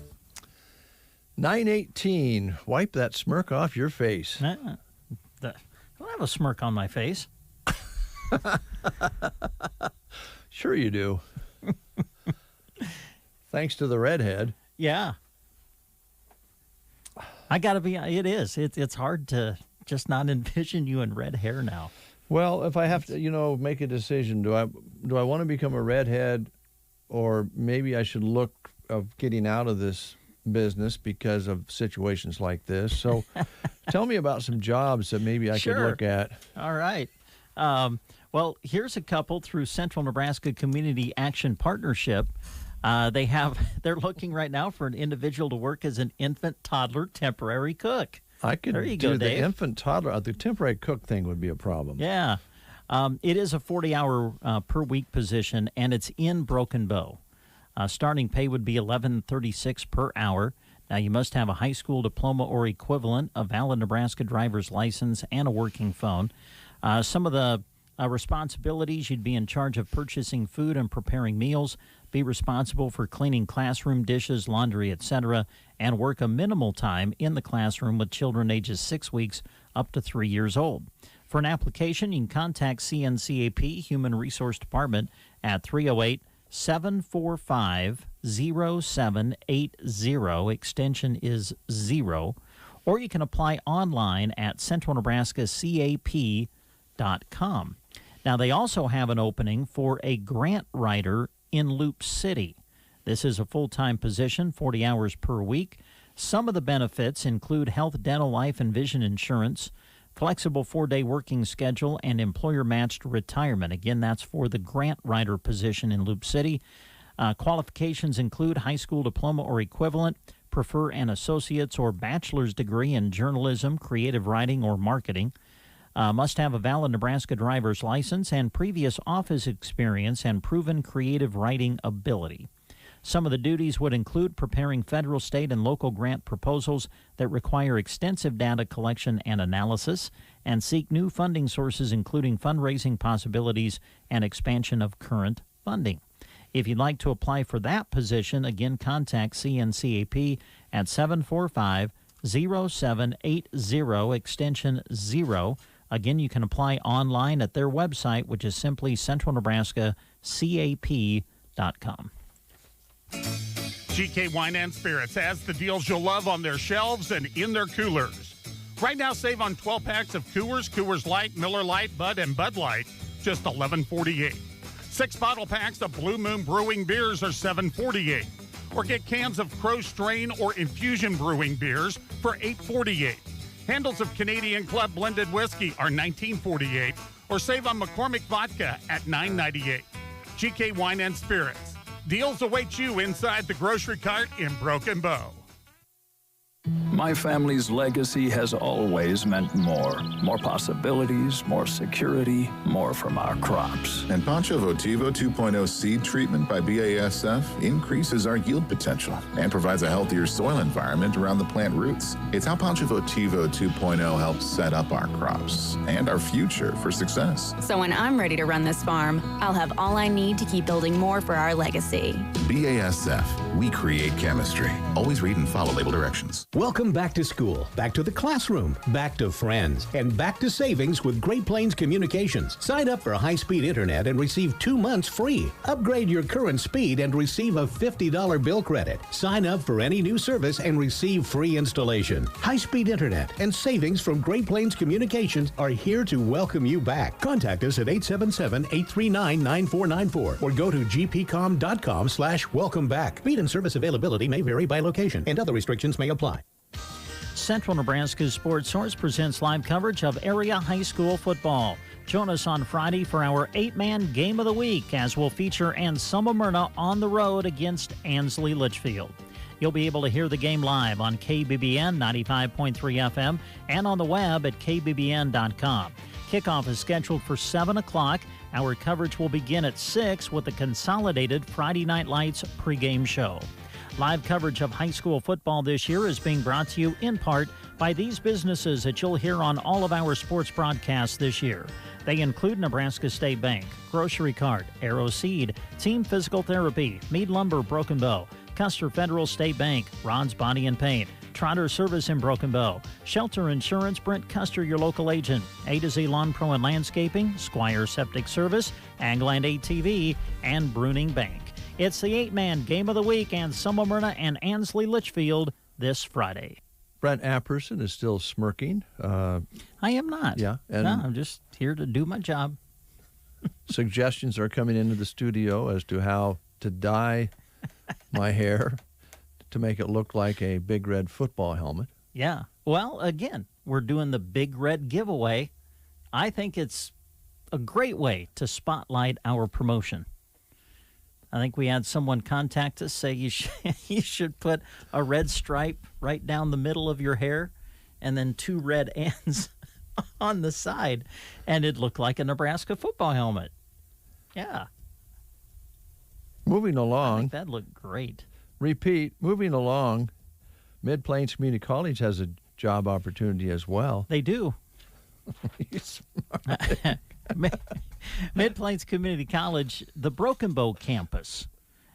918, wipe that smirk off your face. I don't have a smirk on my face. Sure you do. Thanks to the redhead. Yeah. I got to be, it is. It's hard to just not envision you in red hair now. Well, if I have to, make a decision, do I want to become a redhead, or maybe I should look of getting out of this business because of situations like this. So tell me about some jobs that maybe I could look at. All right. Well, here's a couple through Central Nebraska Community Action Partnership. They're looking right now for an individual to work as an infant toddler temporary cook. I could there you do go, the Dave. infant toddler. The temporary cook thing would be a problem. Yeah. It is a 40-hour per week position, and it's in Broken Bow. Starting pay would be $11.36 per hour. Now, you must have a high school diploma or equivalent, a valid Nebraska driver's license, and a working phone. Some of the responsibilities: you'd be in charge of purchasing food and preparing meals, be responsible for cleaning classroom dishes, laundry, etc., and work a minimal time in the classroom with children ages 6 weeks up to 3 years old. For an application, you can contact CNCAP Human Resource Department at 308-745-0780. Extension is 0. Or you can apply online at centralnebraskacap.com. Now, they also have an opening for a grant writer in Loop City. This is a full-time position, 40 hours per week. Some of the benefits include health, dental, life, and vision insurance, flexible 4-day working schedule, and employer-matched retirement. Again, that's for the grant writer position in Loop City. Qualifications include high school diploma or equivalent, prefer an associate's or bachelor's degree in journalism, creative writing, or marketing. Must have a valid Nebraska driver's license and previous office experience and proven creative writing ability. Some of the duties would include preparing federal, state, and local grant proposals that require extensive data collection and analysis, and seek new funding sources, including fundraising possibilities and expansion of current funding. If you'd like to apply for that position, again, contact CNCAP at 745-0780, extension 0. Again, you can apply online at their website, which is simply centralnebraskacap.com. GK Wine and Spirits has the deals you'll love on their shelves and in their coolers. Right now, save on 12 packs of Coors, Coors Light, Miller Lite, Bud, and Bud Light, just $11.48. 6 bottle packs of Blue Moon Brewing beers are $7.48. Or get cans of Crow Strain or Infusion Brewing beers for $8.48. Handles of Canadian Club blended whiskey are $19.48, or save on McCormick vodka at $9.98. GK Wine and Spirits. Deals await you inside the grocery cart in Broken Bow. My family's legacy has always meant more. More possibilities, more security, more from our crops. And Pancho Votivo 2.0 seed treatment by BASF increases our yield potential and provides a healthier soil environment around the plant roots. It's how Pancho Votivo 2.0 helps set up our crops and our future for success. So when I'm ready to run this farm, I'll have all I need to keep building more for our legacy. BASF, we create chemistry. Always read and follow label directions. Welcome back to school, back to the classroom, back to friends, and back to savings with Great Plains Communications. Sign up for high-speed internet and receive 2 months free. Upgrade your current speed and receive a $50 bill credit. Sign up for any new service and receive free installation. High-speed internet and savings from Great Plains Communications are here to welcome you back. Contact us at 877-839-9494 or go to gpcom.com/welcomeback. Speed and service availability may vary by location, and other restrictions may apply. Central Nebraska's Sports Source presents live coverage of area high school football. Join us on Friday for our 8-man Game of the Week as we'll feature Anselmo Myrna on the road against Ansley Litchfield. You'll be able to hear the game live on KBBN 95.3 FM and on the web at kbbn.com. Kickoff is scheduled for 7 o'clock. Our coverage will begin at 6 with the consolidated Friday Night Lights pregame show. Live coverage of high school football this year is being brought to you in part by these businesses that you'll hear on all of our sports broadcasts this year. They include Nebraska State Bank, Grocery Cart, Arrow Seed, Team Physical Therapy, Mead Lumber, Broken Bow, Custer Federal State Bank, Ron's Body and Paint, Trotter Service in Broken Bow, Shelter Insurance, Brent Custer, your local agent, A to Z Lawn Pro and Landscaping, Squire Septic Service, Agland ATV, and Bruning Bank. It's the 8-man Game of the Week, Anselmo Myrna and Ansley Litchfield this Friday. Brent Apperson is still smirking. I am not. Yeah. And no, I'm just here to do my job. Suggestions are coming into the studio as to how to dye my hair to make it look like a big red football helmet. Yeah. Well, again, we're doing the Big Red giveaway. I think it's a great way to spotlight our promotion. I think we had someone contact us, say you should put a red stripe right down the middle of your hair and then 2 red ends on the side, and it looked like a Nebraska football helmet. Yeah. Moving along. I think that looked great. Moving along, Mid-Plains Community College has a job opportunity as well. They do. Mid-Plains Community College, the Broken Bow campus,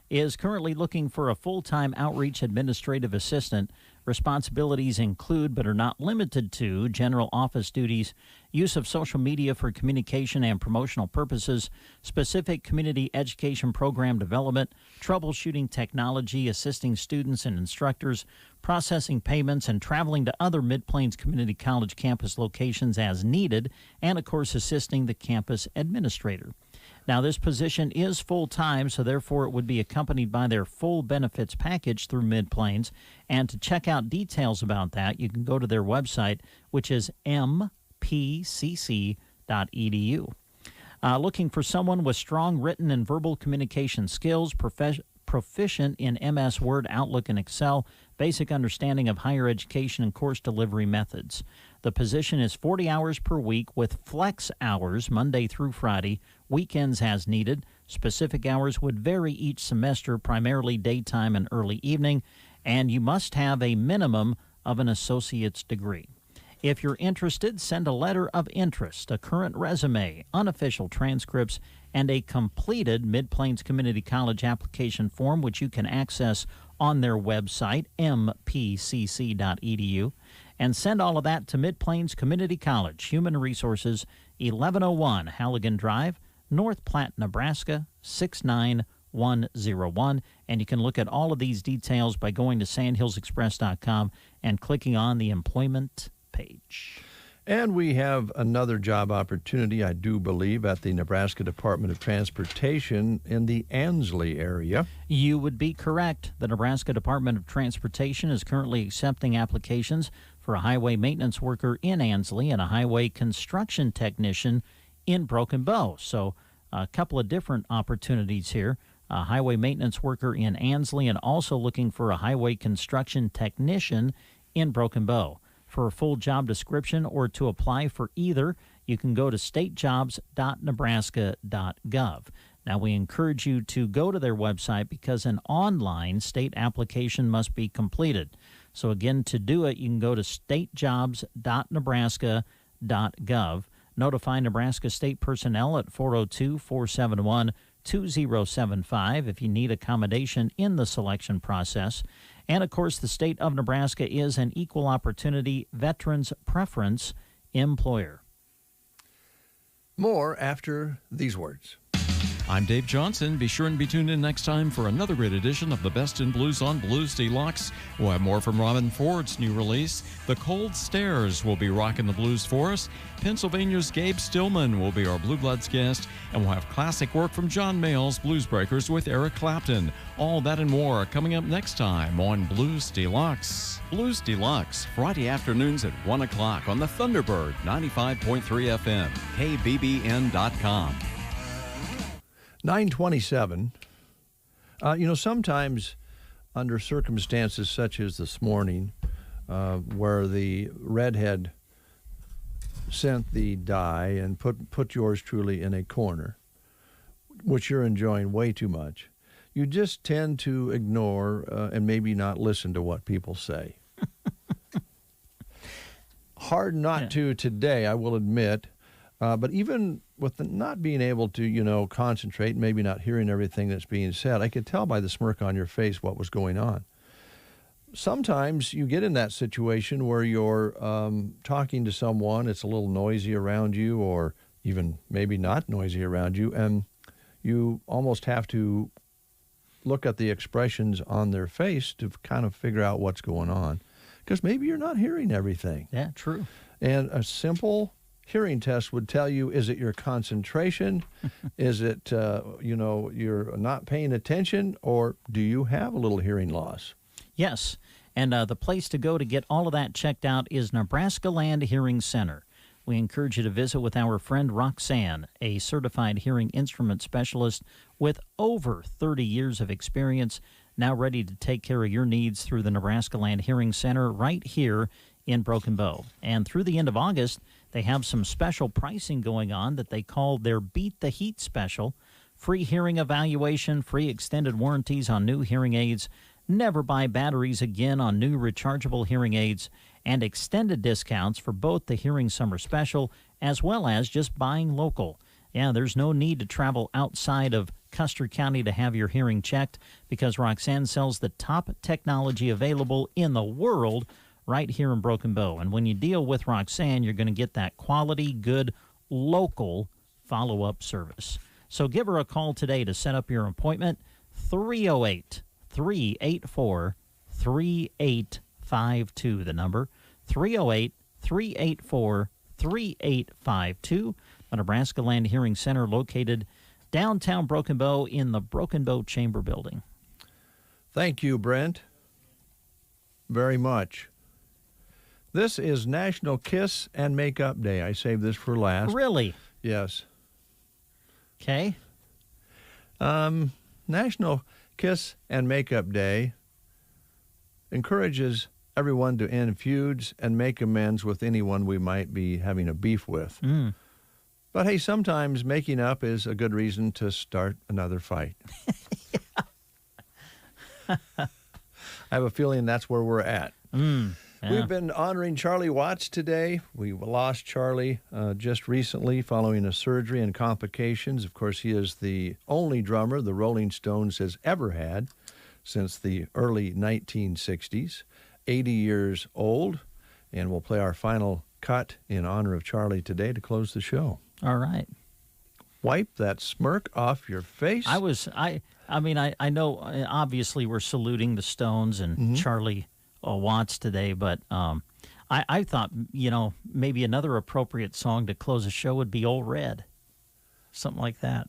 is currently looking for a full-time outreach administrative assistant. Responsibilities include, but are not limited to, general office duties, use of social media for communication and promotional purposes, specific community education program development, troubleshooting technology, assisting students and instructors, processing payments, and traveling to other Mid-Plains Community College campus locations as needed, and, of course, assisting the campus administrator. Now, this position is full-time, so therefore it would be accompanied by their full benefits package through Mid-Plains. And to check out details about that, you can go to their website, which is mpcc.edu. Looking for someone with strong written and verbal communication skills, proficient in MS Word, Outlook, and Excel, basic understanding of higher education and course delivery methods. The position is 40 hours per week with flex hours Monday through Friday, weekends as needed. Specific hours would vary each semester, primarily daytime and early evening, and you must have a minimum of an associate's degree. If you're interested, send a letter of interest, a current resume, unofficial transcripts, and a completed Mid-Plains Community College application form, which you can access on their website, mpcc.edu. And send all of that to Mid-Plains Community College, Human Resources, 1101 Halligan Drive, North Platte, Nebraska, 69101. And you can look at all of these details by going to sandhillsexpress.com and clicking on the employment page. And we have another job opportunity, I do believe, at the Nebraska Department of Transportation in the Ansley area. You would be correct. The Nebraska Department of Transportation is currently accepting applications for a highway maintenance worker in Ansley and a highway construction technician in Broken Bow. So a couple of different opportunities here. A highway maintenance worker in Ansley and also looking for a highway construction technician in Broken Bow. For a full job description or to apply for either, you can go to statejobs.nebraska.gov. Now, we encourage you to go to their website because an online state application must be completed. So, again, to do it, you can go to statejobs.nebraska.gov. Notify Nebraska State personnel at 402-471-2075 if you need accommodation in the selection process. And, of course, the state of Nebraska is an equal opportunity veterans preference employer. More after these words. I'm Dave Johnson. Be sure and be tuned in next time for another great edition of the Best in Blues on Blues Deluxe. We'll have more from Robin Ford's new release. The Cold Stairs will be rocking the blues for us. Pennsylvania's Gabe Stillman will be our Blue Bloods guest. And we'll have classic work from John Mayall's Blues Breakers with Eric Clapton. All that and more coming up next time on Blues Deluxe. Blues Deluxe, Friday afternoons at 1 o'clock on the Thunderbird 95.3 FM, KBBN.com. 9:27. Sometimes under circumstances such as this morning, where the redhead sent the die and put yours truly in a corner, which you're enjoying way too much, you just tend to ignore and maybe not listen to what people say. Hard not to today, I will admit. But even with not being able to, concentrate, maybe not hearing everything that's being said, I could tell by the smirk on your face what was going on. Sometimes you get in that situation where you're talking to someone, it's a little noisy around you, or even maybe not noisy around you, and you almost have to look at the expressions on their face to kind of figure out what's going on, because maybe you're not hearing everything. Yeah, true. And a simple hearing test would tell you, is it your concentration? Is it, you're not paying attention, or do you have a little hearing loss? Yes, and the place to go to get all of that checked out is Nebraska Land Hearing Center. We encourage you to visit with our friend Roxanne, a certified hearing instrument specialist with over 30 years of experience, now ready to take care of your needs through the Nebraska Land Hearing Center right here in Broken Bow. And through the end of August, they have some special pricing going on that they call their Beat the Heat special. Free hearing evaluation, free extended warranties on new hearing aids, never buy batteries again on new rechargeable hearing aids, and extended discounts for both the Hearing Summer Special as well as just buying local. Yeah, there's no need to travel outside of Custer County to have your hearing checked, because Roxanne sells the top technology available in the world right here in Broken Bow. And when you deal with Roxanne, you're going to get that quality, good, local follow-up service. So give her a call today to set up your appointment, 308-384-3852, the number, 308-384-3852, the Nebraska Land Hearing Center located downtown Broken Bow in the Broken Bow Chamber Building. Thank you, Brent, very much. This is National Kiss and Makeup Day. I saved this for last. Really? Yes. Okay. National Kiss and Makeup Day encourages everyone to end feuds and make amends with anyone we might be having a beef with. But hey, sometimes making up is a good reason to start another fight. I have a feeling that's where we're at. Yeah. We've been honoring Charlie Watts today. We lost Charlie just recently following a surgery and complications. Of course, he is the only drummer the Rolling Stones has ever had since the early 1960s, 80 years old, and we'll play our final cut in honor of Charlie today to close the show. All right. Wipe that smirk off your face. I know obviously we're saluting the Stones and Charlie Watts today, but I thought, maybe another appropriate song to close the show would be Old Red. Something like that.